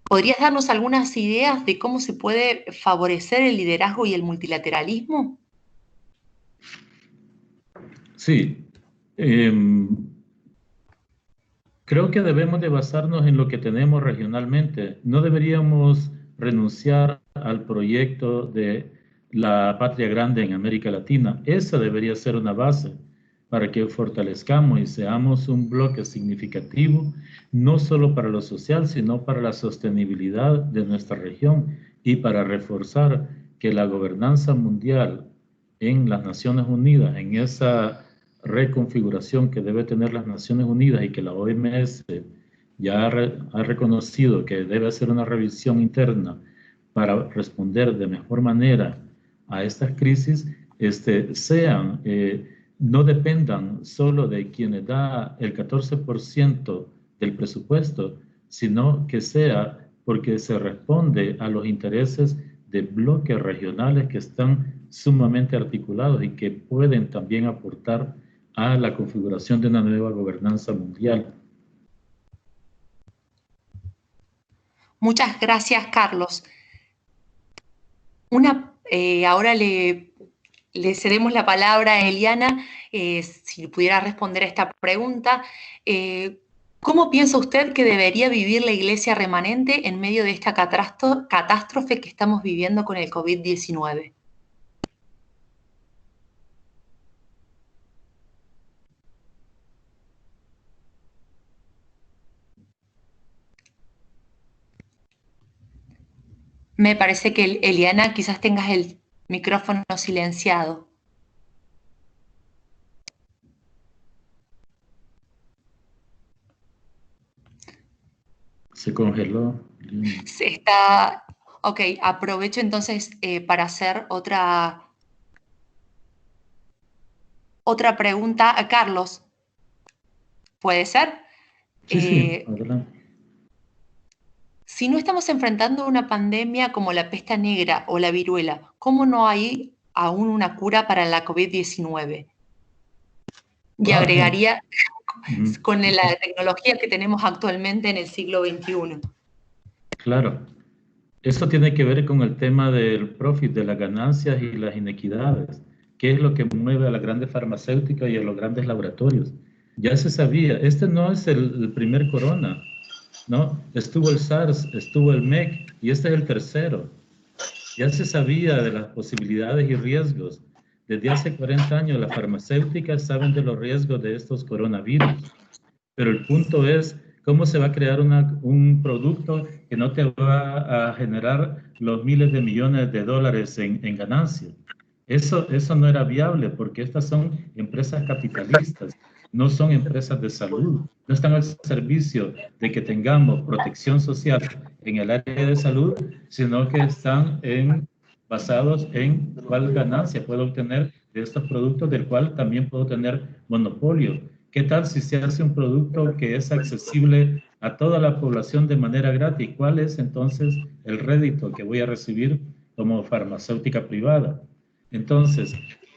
¿Podrías darnos algunas ideas de cómo se puede favorecer el liderazgo y el multilateralismo? Sí. Creo que debemos de basarnos en lo que tenemos regionalmente. No deberíamos renunciar al proyecto de la patria grande en América Latina. Esa debería ser una base para que fortalezcamos y seamos un bloque significativo, no solo para lo social, sino para la sostenibilidad de nuestra región y para reforzar que la gobernanza mundial en las Naciones Unidas, en esa reconfiguración que debe tener las Naciones Unidas y que la OMS ya ha reconocido que debe hacer una revisión interna para responder de mejor manera a estas crisis, no dependan solo de quienes da el 14% del presupuesto, sino que sea porque se responde a los intereses de bloques regionales que están sumamente articulados y que pueden también aportar a la configuración de una nueva gobernanza mundial. Muchas gracias, Carlos. Ahora le cedemos la palabra a Eliana, si pudiera responder a esta pregunta. ¿Cómo piensa usted que debería vivir la Iglesia remanente en medio de esta catástrofe que estamos viviendo con el COVID-19? Me parece que, Eliana, quizás tengas el micrófono silenciado. Se congeló. Ok, aprovecho entonces para hacer otra pregunta a Carlos. ¿Puede ser? Sí, adelante. Si no estamos enfrentando una pandemia como la peste negra o la viruela, ¿cómo no hay aún una cura para la COVID-19? Y agregaría, con la tecnología que tenemos actualmente en el siglo XXI. Claro. Esto tiene que ver con el tema del profit, de las ganancias y las inequidades. ¿Qué es lo que mueve a las grandes farmacéuticas y a los grandes laboratorios? Ya se sabía, este no es el primer corona, ¿no? Estuvo el SARS, estuvo el MEC y este es el tercero. Ya se sabía de las posibilidades y riesgos. Desde hace 40 años las farmacéuticas saben de los riesgos de estos coronavirus. Pero el punto es cómo se va a crear un producto que no te va a generar los miles de millones de dólares en ganancias. Eso no era viable porque estas son empresas capitalistas, no son empresas de salud, no están al servicio de que tengamos protección social en el área de salud, sino que están basados en cuál ganancia puedo obtener de estos productos, del cual también puedo tener monopolio. ¿Qué tal si se hace un producto que es accesible a toda la población de manera gratis? ¿Cuál es entonces el rédito que voy a recibir como farmacéutica privada? Entonces,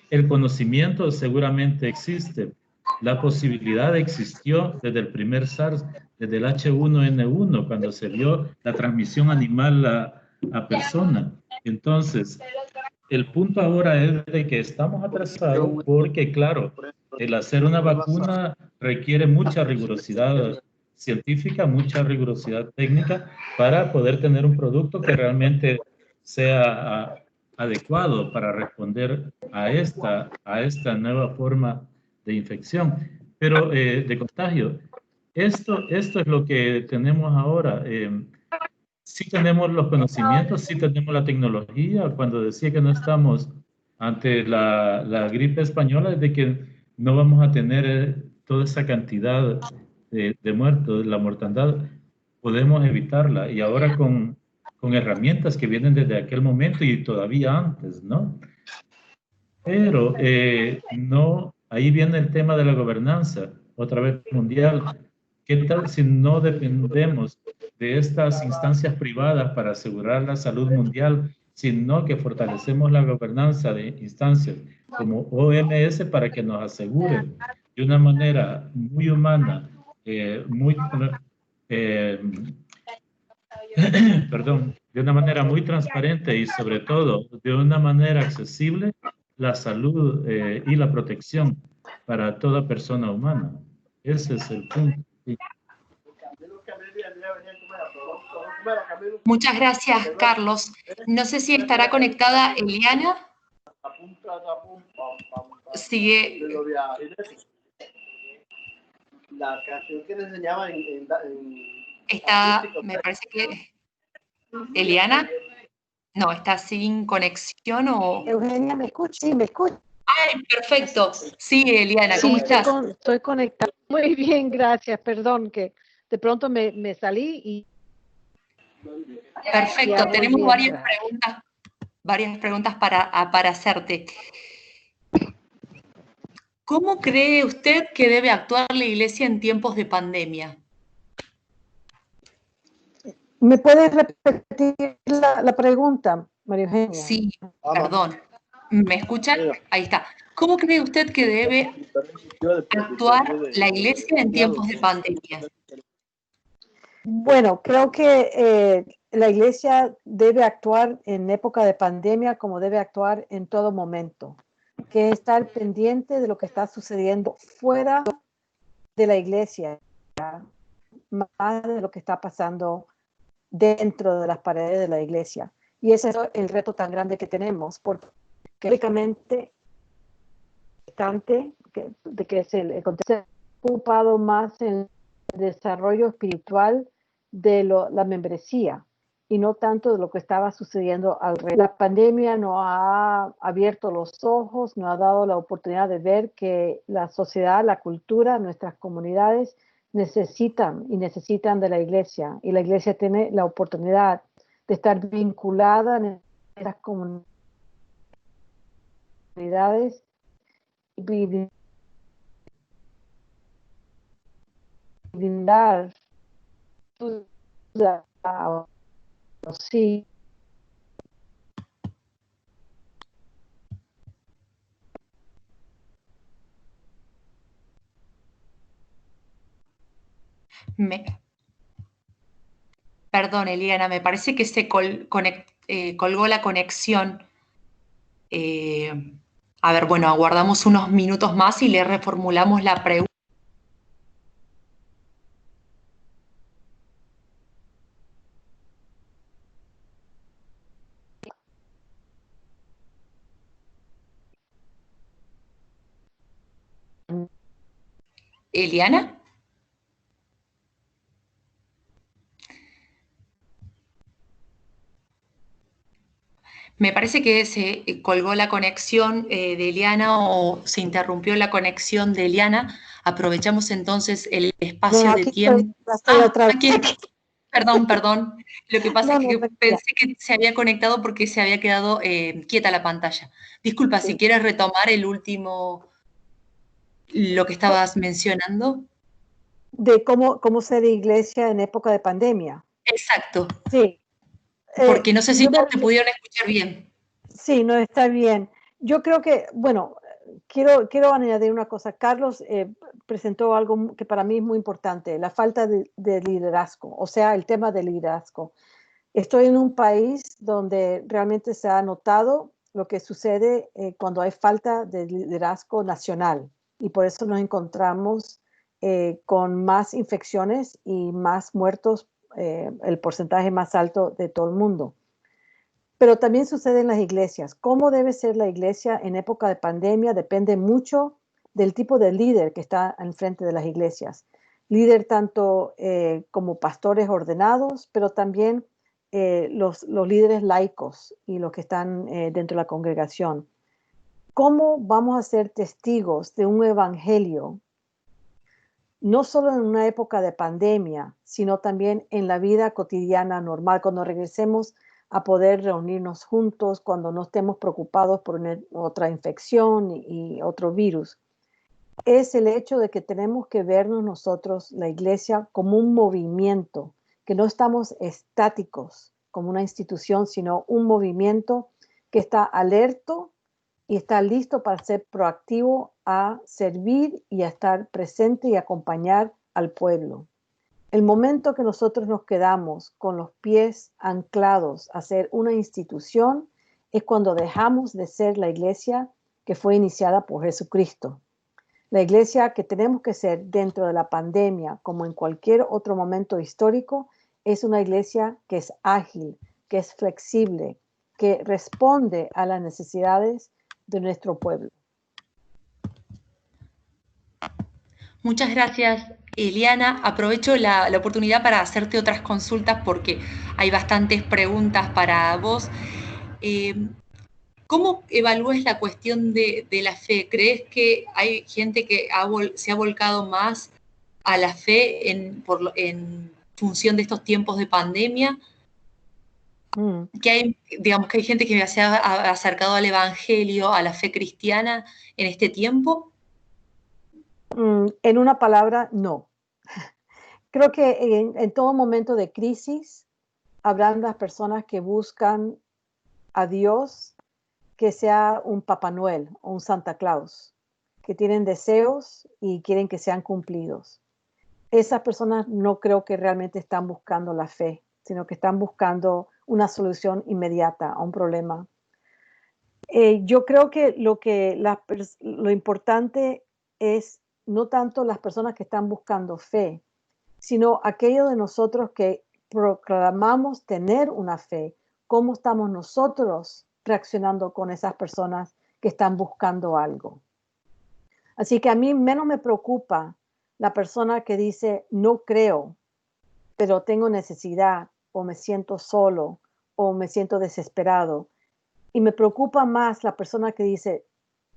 el conocimiento seguramente existe. La posibilidad existió desde el primer SARS, desde el H1N1, cuando se vio la transmisión animal a persona. Entonces, el punto ahora es de que estamos atrasados porque, claro, el hacer una vacuna requiere mucha rigurosidad científica, mucha rigurosidad técnica para poder tener un producto que realmente sea adecuado para responder a esta nueva forma de infección, pero de contagio. Esto es lo que tenemos ahora. Sí tenemos los conocimientos, sí tenemos la tecnología. Cuando decía que no estamos ante la gripe española, es de que no vamos a tener toda esa cantidad de muertos, la mortandad, podemos evitarla. Y ahora con herramientas que vienen desde aquel momento y todavía antes, ¿no? Pero no ahí viene el tema de la gobernanza, otra vez mundial. ¿Qué tal si no dependemos de estas instancias privadas para asegurar la salud mundial, sino que fortalecemos la gobernanza de instancias como OMS para que nos aseguren de una manera muy humana, perdón, de una manera muy transparente y sobre todo de una manera accesible la salud y la protección para toda persona humana? Ese es el punto. Sí. Muchas gracias, Carlos. No sé si estará conectada Eliana. Sigue. La canción que le enseñaba Está, me parece que Eliana, no, está sin conexión o... Eugenia, ¿me escucha? Sí, me escucha. ¡Ay, perfecto! Sí, Eliana, ¿cómo Sí, estás? estoy conectada. Muy bien, gracias. Perdón que de pronto me salí y... Perfecto, Ya tenemos volví a varias preguntas para hacerte. ¿Cómo cree usted que debe actuar la Iglesia en tiempos de pandemia? ¿Me puedes repetir la pregunta, María Eugenia? Sí, perdón. ¿Me escuchan? Ahí está. ¿Cómo cree usted que debe actuar la Iglesia en tiempos de pandemia? Bueno, creo que la Iglesia debe actuar en época de pandemia como debe actuar en todo momento, que es estar pendiente de lo que está sucediendo fuera de la Iglesia, más de lo que está pasando dentro de las paredes de la Iglesia. Y ese es el reto tan grande que tenemos, porque únicamente de que se ha ocupado más en el desarrollo espiritual de la membresía y no tanto de lo que estaba sucediendo alrededor. La pandemia nos ha abierto los ojos, nos ha dado la oportunidad de ver que la sociedad, la cultura, nuestras comunidades necesitan de la Iglesia, y la Iglesia tiene la oportunidad de estar vinculada en esas comunidades y brindar sí. Perdón, Eliana, me parece que se colgó la conexión. A ver, bueno, aguardamos unos minutos más y le reformulamos la pregunta. Eliana. Me parece que se colgó la conexión de Eliana o se interrumpió la conexión de Eliana. Aprovechamos entonces el espacio de tiempo. Estoy otra vez. Aquí. Perdón. Lo que pasa es que tranquila. pensé que se había conectado porque se había quedado quieta la pantalla. Disculpa, Sí. si quieres retomar el último, lo que estabas mencionando. De cómo ser iglesia en época de pandemia. Exacto. Sí. Porque no sé si todos te pudieron escuchar bien. Sí, no, está bien. Yo creo que, bueno, quiero añadir una cosa. Carlos presentó algo que para mí es muy importante, la falta de liderazgo, o sea, el tema del liderazgo. Estoy en un país donde realmente se ha notado lo que sucede cuando hay falta de liderazgo nacional, y por eso nos encontramos con más infecciones y más muertos, el porcentaje más alto de todo el mundo. Pero también sucede en las iglesias. ¿Cómo debe ser la iglesia en época de pandemia? Depende mucho del tipo de líder que está al frente de las iglesias. Líder tanto como pastores ordenados, pero también los líderes laicos y los que están dentro de la congregación. ¿Cómo vamos a ser testigos de un evangelio, no solo en una época de pandemia, sino también en la vida cotidiana normal, cuando regresemos a poder reunirnos juntos, cuando no estemos preocupados por otra infección y otro virus? es el hecho de que tenemos que vernos nosotros, la iglesia, como un movimiento, que no estamos estáticos como una institución, sino un movimiento que está alerto y está listo para ser proactivo a servir y a estar presente y acompañar al pueblo. El momento que nosotros nos quedamos con los pies anclados a ser una institución es cuando dejamos de ser la iglesia que fue iniciada por Jesucristo. La iglesia que tenemos que ser dentro de la pandemia, como en cualquier otro momento histórico, es una iglesia que es ágil, que es flexible, que responde a las necesidades de nuestro pueblo. Muchas gracias, Eliana. Aprovecho la oportunidad para hacerte otras consultas porque hay bastantes preguntas para vos. ¿Cómo evalúas la cuestión de la fe? ¿Crees que hay gente que se ha volcado más a la fe en función de estos tiempos de pandemia? Que hay gente que se ha acercado al evangelio, a la fe cristiana en este tiempo. En una palabra, no. Creo que en todo momento de crisis habrán las personas que buscan a Dios, que sea un Papá Noel o un Santa Claus, que tienen deseos y quieren que sean cumplidos. Esas personas no creo que realmente están buscando la fe, sino que están buscando una solución inmediata a un problema. Yo creo que lo importante es no tanto las personas que están buscando fe, sino aquellos de nosotros que proclamamos tener una fe, cómo estamos nosotros reaccionando con esas personas que están buscando algo. Así que a mí menos me preocupa la persona que dice, no creo, pero tengo necesidad, o me siento solo, o me siento desesperado. Y me preocupa más la persona que dice,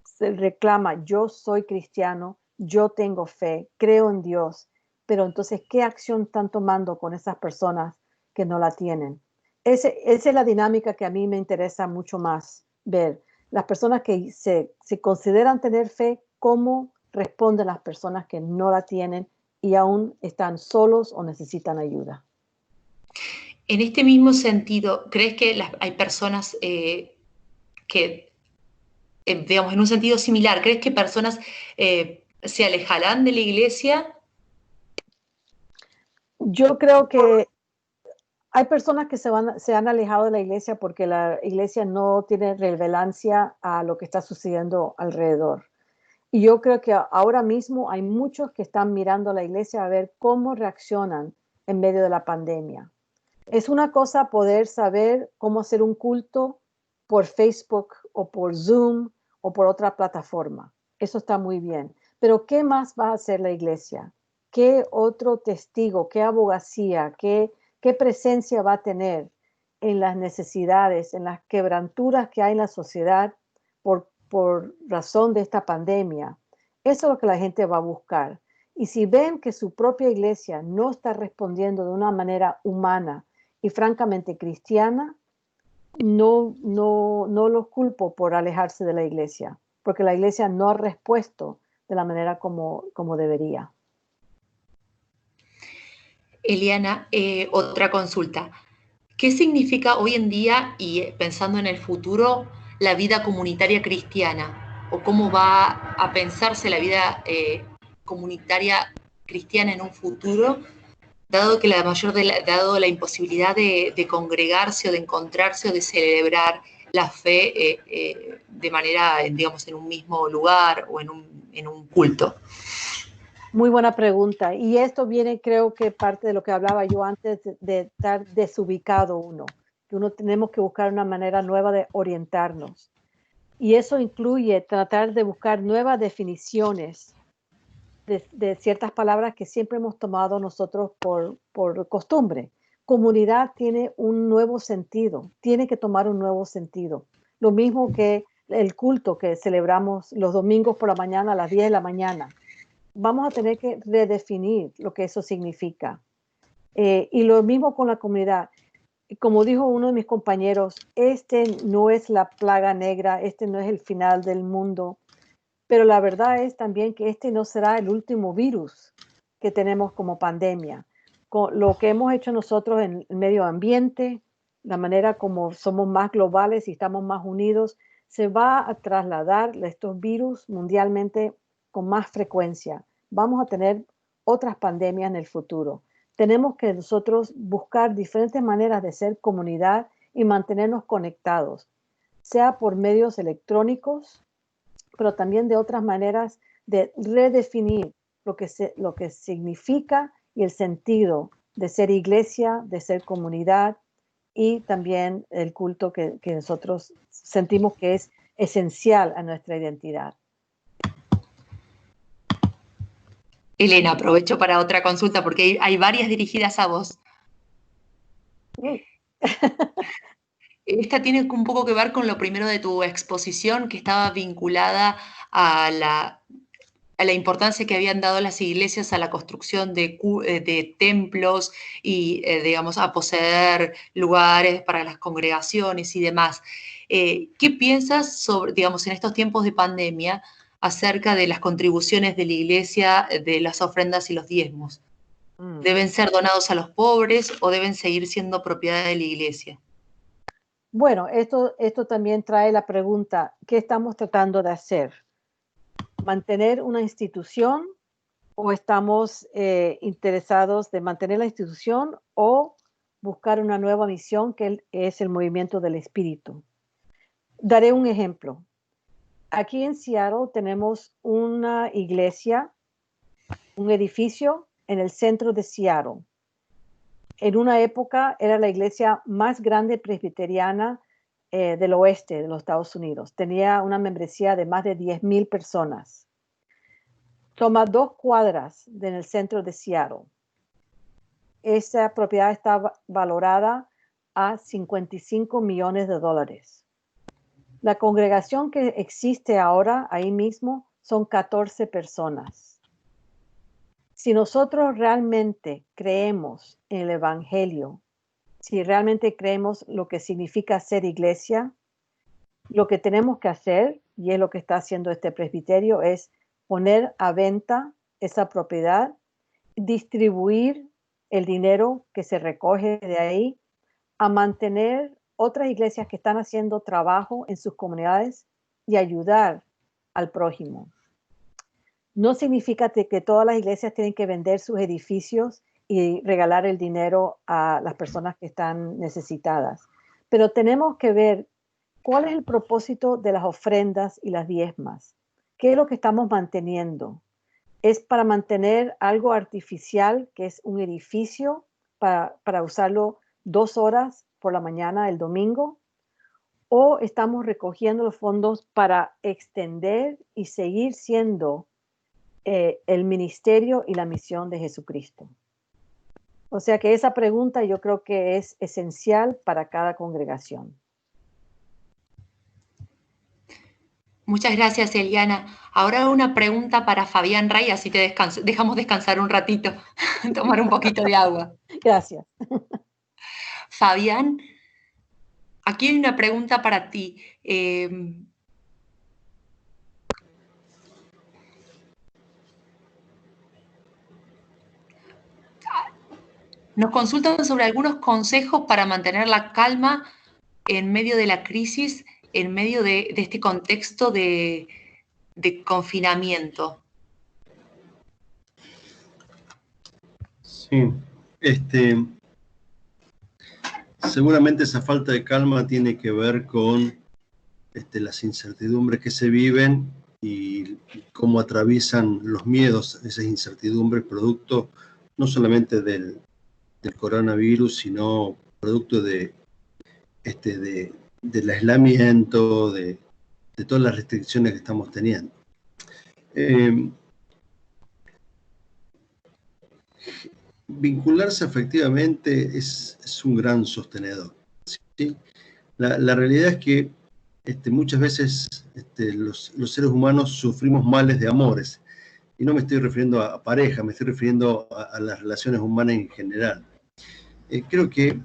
se reclama, yo soy cristiano, yo tengo fe, creo en Dios, pero entonces, ¿qué acción están tomando con esas personas que no la tienen? Esa es la dinámica que a mí me interesa mucho más ver. Las personas que se consideran tener fe, ¿cómo responden las personas que no la tienen y aún están solos o necesitan ayuda? En este mismo sentido, ¿crees que hay personas que, digamos, en un sentido similar, ¿crees que personas se alejarán de la iglesia? Yo creo que hay personas que se han alejado de la iglesia porque la iglesia no tiene relevancia a lo que está sucediendo alrededor. Y yo creo que ahora mismo hay muchos que están mirando a la iglesia a ver cómo reaccionan en medio de la pandemia. Es una cosa poder saber cómo hacer un culto por Facebook o por Zoom o por otra plataforma. Eso está muy bien. Pero ¿qué más va a hacer la iglesia? ¿Qué otro testigo, qué abogacía, qué presencia va a tener en las necesidades, en las quebranturas que hay en la sociedad por razón de esta pandemia? Eso es lo que la gente va a buscar. Y si ven que su propia iglesia no está respondiendo de una manera humana y francamente cristiana, no los culpo por alejarse de la iglesia, porque la iglesia no ha respuesto de la manera como debería. Eliana, otra consulta. ¿Qué significa hoy en día y pensando en el futuro la vida comunitaria cristiana? ¿O cómo va a pensarse la vida comunitaria cristiana en un futuro, dado la imposibilidad de congregarse o de encontrarse o de celebrar la fe de manera, digamos, en un mismo lugar o en un culto? Muy buena pregunta. Y esto viene, creo que parte de lo que hablaba yo antes de estar desubicado uno. Que uno tenemos que buscar una manera nueva de orientarnos. Y eso incluye tratar de buscar nuevas definiciones de ciertas palabras que siempre hemos tomado nosotros por costumbre. Comunidad tiene un nuevo sentido, tiene que tomar un nuevo sentido. Lo mismo que el culto que celebramos los domingos por la mañana a las 10 de la mañana. Vamos a tener que redefinir lo que eso significa. Y lo mismo con la comunidad. Como dijo uno de mis compañeros, este no es la plaga negra, este no es el final del mundo. Pero la verdad es también que este no será el último virus que tenemos como pandemia. Con lo que hemos hecho nosotros en el medio ambiente, la manera como somos más globales y estamos más unidos, se va a trasladar estos virus mundialmente con más frecuencia. Vamos a tener otras pandemias en el futuro. Tenemos que nosotros buscar diferentes maneras de ser comunidad y mantenernos conectados, sea por medios electrónicos, pero también de otras maneras de redefinir lo que significa y el sentido de ser iglesia, de ser comunidad y también el culto que nosotros sentimos que es esencial a nuestra identidad. Elena, aprovecho para otra consulta porque hay varias dirigidas a vos. Esta tiene un poco que ver con lo primero de tu exposición, que estaba vinculada a la importancia que habían dado las iglesias a la construcción de templos y, digamos, a poseer lugares para las congregaciones y demás. ¿Qué piensas sobre, digamos, en estos tiempos de pandemia acerca de las contribuciones de la iglesia, de las ofrendas y los diezmos? ¿Deben ser donados a los pobres o deben seguir siendo propiedad de la iglesia? Bueno, esto también trae la pregunta, ¿qué estamos tratando de hacer? ¿Mantener una institución o estamos interesados de mantener la institución o buscar una nueva misión que es el movimiento del espíritu? Daré un ejemplo. Aquí en Seattle tenemos una iglesia, un edificio en el centro de Seattle. En una época era la iglesia más grande presbiteriana del oeste de los Estados Unidos. Tenía una membresía de más de 10,000 personas. Toma 2 cuadras en el centro de Seattle. Esa propiedad está valorada a $55 millones. La congregación que existe ahora ahí mismo son 14 personas. Si nosotros realmente creemos en el Evangelio, si realmente creemos lo que significa ser iglesia, lo que tenemos que hacer, y es lo que está haciendo este presbiterio, es poner a venta esa propiedad, distribuir el dinero que se recoge de ahí, a mantener otras iglesias que están haciendo trabajo en sus comunidades y ayudar al prójimo. No significa que todas las iglesias tienen que vender sus edificios y regalar el dinero a las personas que están necesitadas, pero tenemos que ver cuál es el propósito de las ofrendas y las diezmas. ¿Qué es lo que estamos manteniendo? ¿Es para mantener algo artificial, que es un edificio, para usarlo 2 horas por la mañana el domingo? ¿O estamos recogiendo los fondos para extender y seguir siendo el ministerio y la misión de Jesucristo? O sea que esa pregunta yo creo que es esencial para cada congregación. Muchas gracias, Eliana. Ahora una pregunta para Fabián Rey, así te dejamos descansar un ratito, tomar un poquito de agua. Gracias. Fabián, aquí hay una pregunta para ti. Nos consultan sobre algunos consejos para mantener la calma en medio de la crisis, en medio de este contexto de confinamiento. Sí, seguramente esa falta de calma tiene que ver con las incertidumbres que se viven y cómo atraviesan los miedos, esas incertidumbres, producto no solamente del coronavirus, sino producto del aislamiento, de todas las restricciones que estamos teniendo. Vincularse efectivamente es un gran sostenedor, ¿sí? La realidad es que muchas veces los seres humanos sufrimos males de amores, y no me estoy refiriendo a pareja, me estoy refiriendo a las relaciones humanas en general. Creo que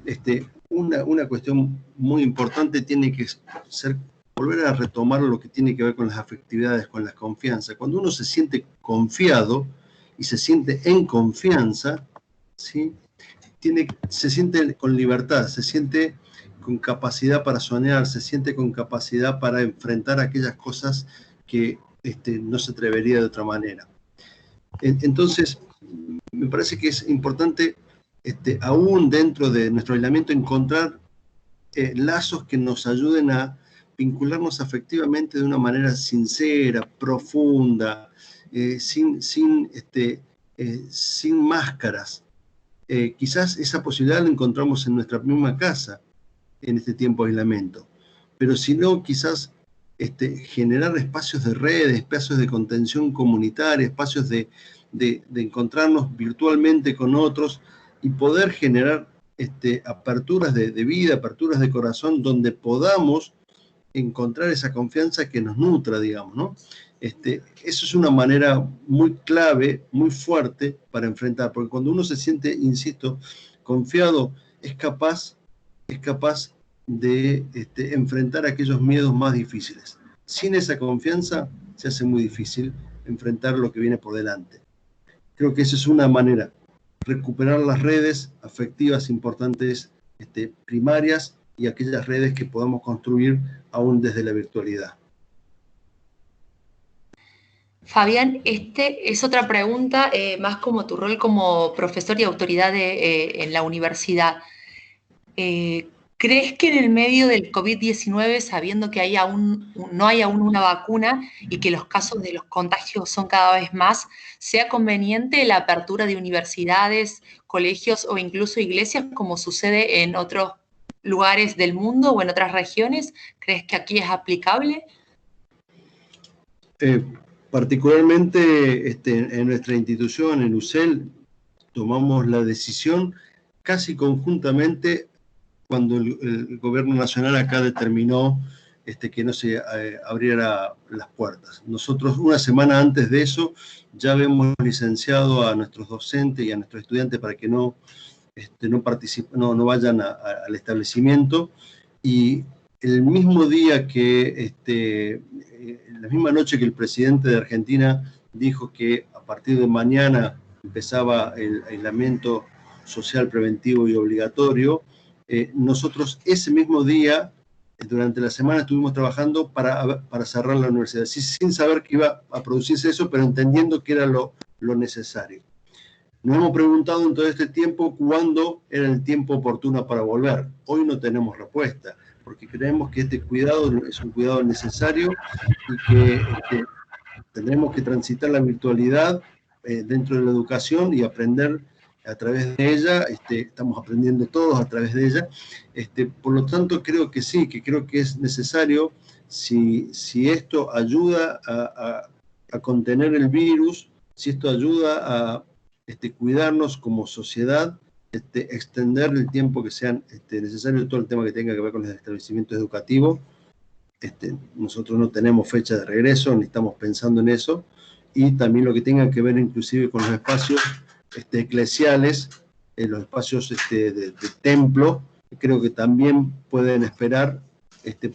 una cuestión muy importante tiene que ser volver a retomar lo que tiene que ver con las afectividades, con la confianza. Cuando uno se siente confiado y se siente en confianza, ¿sí? Se siente con libertad, se siente con capacidad para soñar, se siente con capacidad para enfrentar aquellas cosas que no se atrevería de otra manera. Entonces, me parece que es importante, aún dentro de nuestro aislamiento, encontrar lazos que nos ayuden a vincularnos afectivamente de una manera sincera, profunda, sin máscaras. Quizás esa posibilidad la encontramos en nuestra misma casa en este tiempo de aislamiento, pero si no, quizás generar espacios de redes, espacios de contención comunitaria, espacios de encontrarnos virtualmente con otros y poder generar aperturas de vida, aperturas de corazón, donde podamos encontrar esa confianza que nos nutra, digamos, ¿no? Eso es una manera muy clave, muy fuerte para enfrentar, porque cuando uno se siente, insisto, confiado, es capaz de enfrentar aquellos miedos más difíciles. Sin esa confianza se hace muy difícil enfrentar lo que viene por delante. Creo que esa es una manera, recuperar las redes afectivas importantes, primarias, y aquellas redes que podamos construir aún desde la virtualidad. Fabián, es otra pregunta, más como tu rol como profesor y autoridad en la universidad. ¿Crees que en el medio del COVID-19, sabiendo que no hay aún una vacuna y que los casos de los contagios son cada vez más, sea conveniente la apertura de universidades, colegios o incluso iglesias, como sucede en otros lugares del mundo o en otras regiones? ¿Crees que aquí es aplicable? Particularmente en nuestra institución, en UCEL, tomamos la decisión casi conjuntamente cuando el gobierno nacional acá determinó que no se abriera las puertas. Nosotros, una semana antes de eso, ya habíamos licenciado a nuestros docentes y a nuestros estudiantes para que no vayan al establecimiento, y el mismo día que, la misma noche que el presidente de Argentina dijo que a partir de mañana empezaba el aislamiento social preventivo y obligatorio, nosotros ese mismo día, durante la semana, estuvimos trabajando para cerrar la universidad, sin saber que iba a producirse eso, pero entendiendo que era lo necesario. Nos hemos preguntado en todo este tiempo cuándo era el tiempo oportuno para volver. Hoy no tenemos respuesta, porque creemos que este cuidado es un cuidado necesario y que tendremos que transitar la virtualidad dentro de la educación y aprender a través de ella. Estamos aprendiendo todos a través de ella. Por lo tanto, creo que sí, que creo que es necesario, si esto ayuda a contener el virus, si esto ayuda a cuidarnos como sociedad, extender el tiempo que sea necesario, todo el tema que tenga que ver con el establecimiento educativo. Nosotros no tenemos fecha de regreso, ni estamos pensando en eso, y también lo que tenga que ver inclusive con los espacios eclesiales, los espacios de templo, creo que también pueden esperar,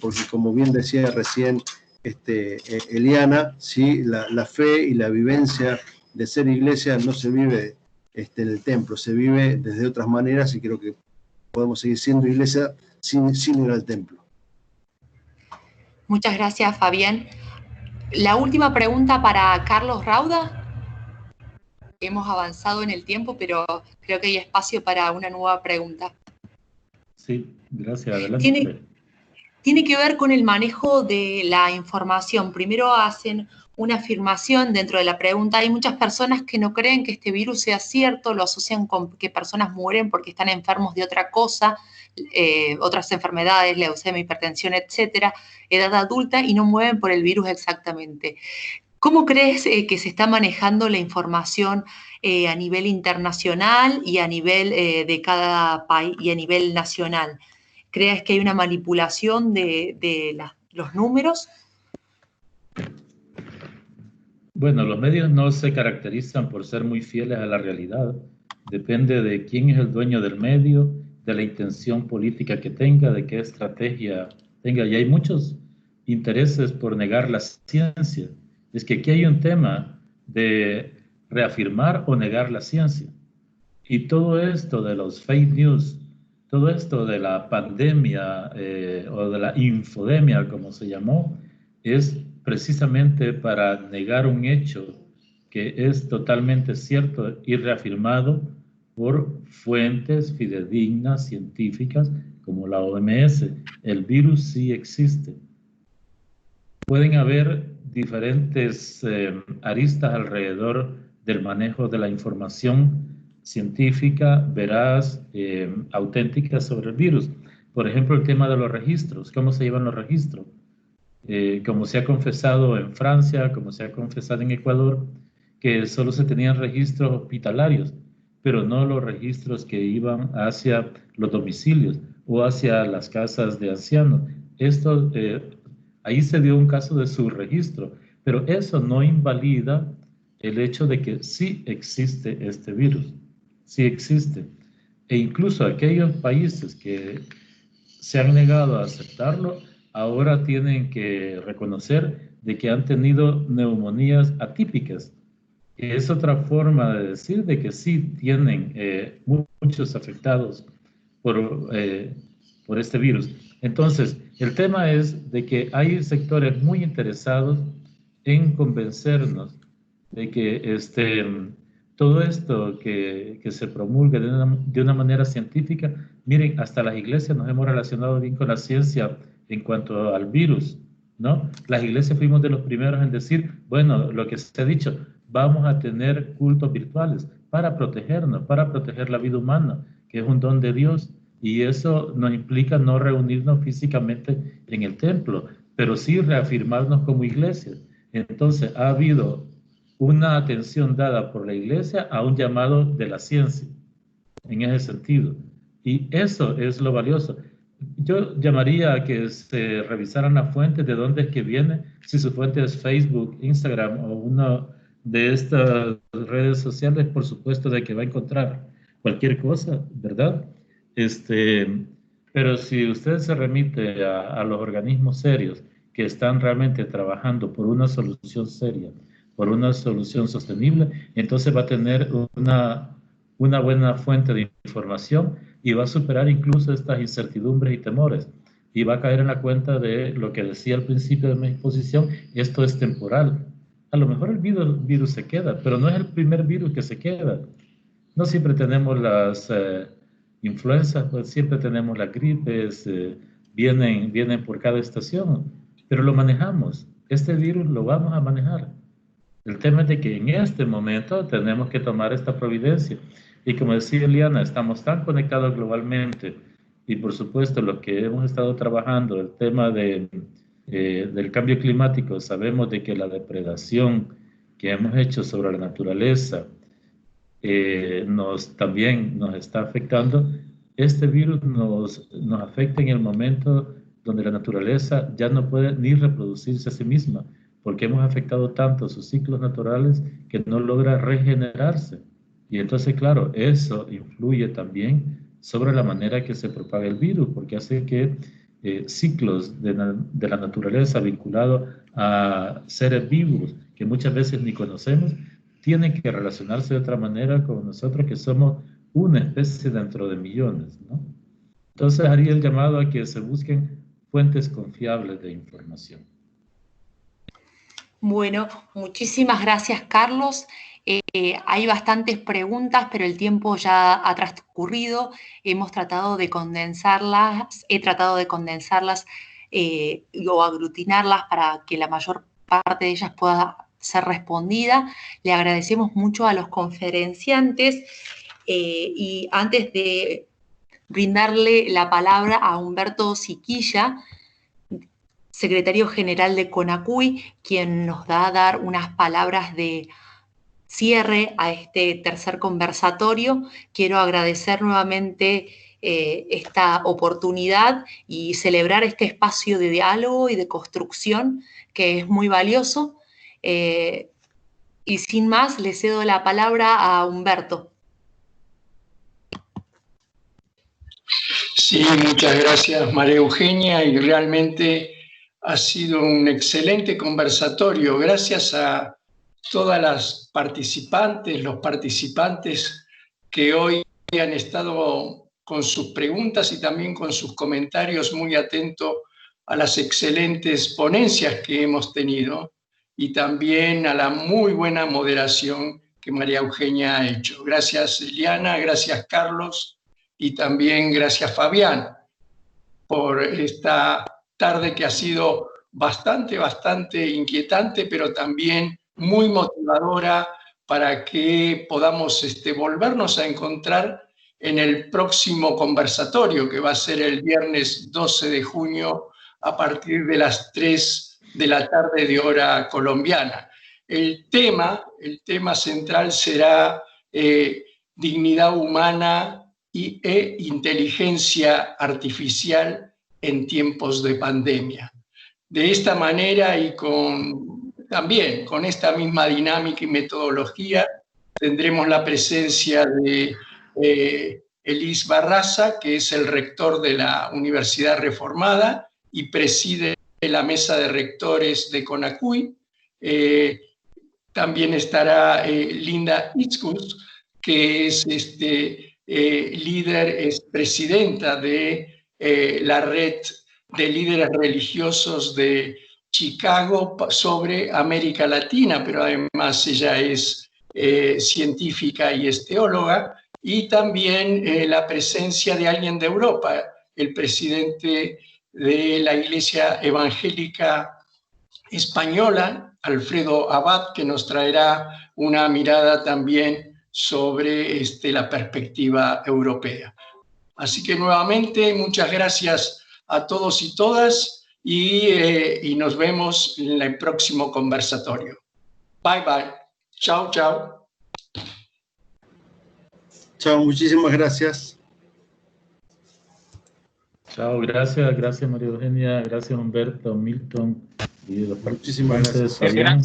porque como bien decía recién Eliana, ¿sí? La fe y la vivencia de ser iglesia no se vive en el templo, se vive desde otras maneras, y creo que podemos seguir siendo iglesia sin ir al templo. Muchas gracias, Fabián. La última pregunta para Carlos Rauda. Hemos avanzado en el tiempo, pero creo que hay espacio para una nueva pregunta. Sí, gracias. Adelante. Tiene que ver con el manejo de la información. Primero hacen una afirmación dentro de la pregunta. Hay muchas personas que no creen que este virus sea cierto, lo asocian con que personas mueren porque están enfermos de otra cosa, otras enfermedades, leucemia, hipertensión, etcétera, edad adulta, y no mueren por el virus exactamente. ¿Cómo crees que se está manejando la información a nivel internacional y a nivel de cada país y a nivel nacional? ¿Crees que hay una manipulación de los números? Bueno, los medios no se caracterizan por ser muy fieles a la realidad. Depende de quién es el dueño del medio, de la intención política que tenga, de qué estrategia tenga. Y hay muchos intereses por negar la ciencia. Es que aquí hay un tema de reafirmar o negar la ciencia. Y todo esto de los fake news, todo esto de la pandemia o de la infodemia, como se llamó, es precisamente para negar un hecho que es totalmente cierto y reafirmado por fuentes fidedignas, científicas, como la OMS. El virus sí existe. Pueden haber diferentes aristas alrededor del manejo de la información científica, veraz, auténtica sobre el virus. Por ejemplo, el tema de los registros. ¿Cómo se llevan los registros? Como se ha confesado en Francia, como se ha confesado en Ecuador, que solo se tenían registros hospitalarios, pero no los registros que iban hacia los domicilios o hacia las casas de ancianos. Esto, ahí se dio un caso de subregistro, pero eso no invalida el hecho de que sí existe este virus, sí existe. E incluso aquellos países que se han negado a aceptarlo, ahora tienen que reconocer de que han tenido neumonías atípicas. Es otra forma de decir de que sí tienen muchos afectados por este virus. Entonces, el tema es de que hay sectores muy interesados en convencernos de que todo esto que se promulgue de una manera científica, miren, hasta las iglesias nos hemos relacionado bien con la ciencia en cuanto al virus, ¿no? Las iglesias fuimos de los primeros en decir, bueno, lo que se ha dicho, vamos a tener cultos virtuales para protegernos, para proteger la vida humana, que es un don de Dios, y eso nos implica no reunirnos físicamente en el templo, pero sí reafirmarnos como iglesia. Entonces, ha habido una atención dada por la iglesia a un llamado de la ciencia, en ese sentido. Y eso es lo valioso. Yo llamaría a que se revisaran las fuentes de dónde es que viene, si su fuente es Facebook, Instagram o una de estas redes sociales, por supuesto de que va a encontrar cualquier cosa, ¿verdad? Pero si usted se remite a los organismos serios que están realmente trabajando por una solución seria, por una solución sostenible, entonces va a tener una buena fuente de información y va a superar incluso estas incertidumbres y temores y va a caer en la cuenta de lo que decía al principio de mi exposición, esto es temporal. A lo mejor el virus se queda, pero no es el primer virus que se queda. No siempre tenemos las influencias, pues siempre tenemos las gripes, vienen por cada estación, pero lo manejamos. Este virus lo vamos a manejar. El tema es de que en este momento tenemos que tomar esta providencia. Y como decía Eliana, estamos tan conectados globalmente y por supuesto los que hemos estado trabajando el tema del cambio climático, sabemos de que la depredación que hemos hecho sobre la naturaleza también nos está afectando. Este virus nos afecta en el momento donde la naturaleza ya no puede ni reproducirse a sí misma, porque hemos afectado tanto sus ciclos naturales que no logra regenerarse. Y entonces, claro, eso influye también sobre la manera que se propaga el virus, porque hace que ciclos de la naturaleza vinculados a seres vivos que muchas veces ni conocemos, tienen que relacionarse de otra manera con nosotros que somos una especie dentro de millones, ¿no? Entonces haría el llamado a que se busquen fuentes confiables de información. Bueno, muchísimas gracias, Carlos. Hay bastantes preguntas, pero el tiempo ya ha transcurrido. Hemos tratado de condensarlas, he tratado de condensarlas o aglutinarlas para que la mayor parte de ellas pueda ser respondida. Le agradecemos mucho a los conferenciantes y antes de brindarle la palabra a Humberto Siquilla, secretario general de CONACUY, quien nos va a dar unas palabras de cierre a este tercer conversatorio. Quiero agradecer nuevamente esta oportunidad y celebrar este espacio de diálogo y de construcción que es muy valioso. Y sin más, le cedo la palabra a Humberto. Sí, muchas gracias, María Eugenia, y realmente ha sido un excelente conversatorio. Gracias a todas las participantes, los participantes que hoy han estado con sus preguntas y también con sus comentarios muy atentos a las excelentes ponencias que hemos tenido y también a la muy buena moderación que María Eugenia ha hecho. Gracias, Eliana, gracias, Carlos, y también gracias, Fabián, por esta tarde que ha sido bastante inquietante, pero también muy motivadora para que podamos volvernos a encontrar en el próximo conversatorio, que va a ser el viernes 12 de junio a partir de las 3 de la tarde de hora colombiana. El tema central será dignidad humana e inteligencia artificial en tiempos de pandemia. De esta manera y también con esta misma dinámica y metodología tendremos la presencia de Elis Barraza, que es el rector de la Universidad Reformada y preside la mesa de rectores de CONACUY. También estará Linda Itzkus, que es es presidenta de la red de líderes religiosos de Chicago sobre América Latina, pero además ella es científica y es teóloga, y también la presencia de alguien de Europa, el presidente de la Iglesia Evangélica Española, Alfredo Abad, que nos traerá una mirada también sobre la perspectiva europea. Así que nuevamente, muchas gracias a todos y todas y nos vemos en el próximo conversatorio. Bye, bye. Chao, chao. Chao, muchísimas gracias. Chao, gracias María Eugenia, gracias Humberto, Milton y los Muchísimas gracias. Fabián,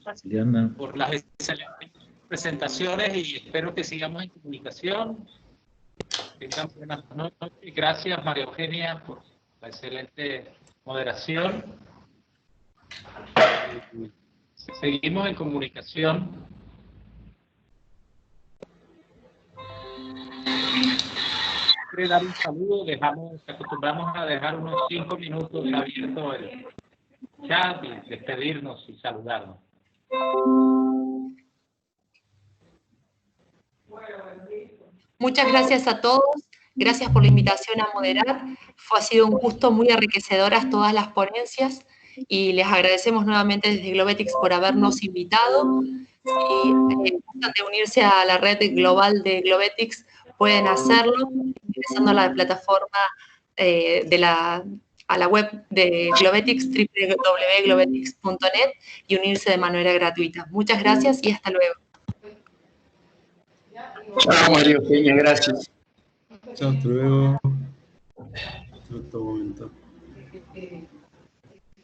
Gracias Eliana. por las excelentes presentaciones y espero que sigamos en comunicación. Tengan buenas noches. Gracias, María Eugenia, por la excelente moderación. Seguimos en comunicación. Quiero dar un saludo, acostumbramos a dejar unos 5 minutos abierto el chat y despedirnos y saludarnos. Muchas gracias a todos, gracias por la invitación a moderar. Ha sido un gusto, muy enriquecedoras todas las ponencias y les agradecemos nuevamente desde Globetics por habernos invitado. Si gustan de unirse a la red global de Globetics, pueden hacerlo ingresando a la plataforma a la web de Globetics, www.globetics.net, y unirse de manera gratuita. Muchas gracias y hasta luego. Chao, María Eugenia, gracias. Chao, hasta luego. Hasta otro momento.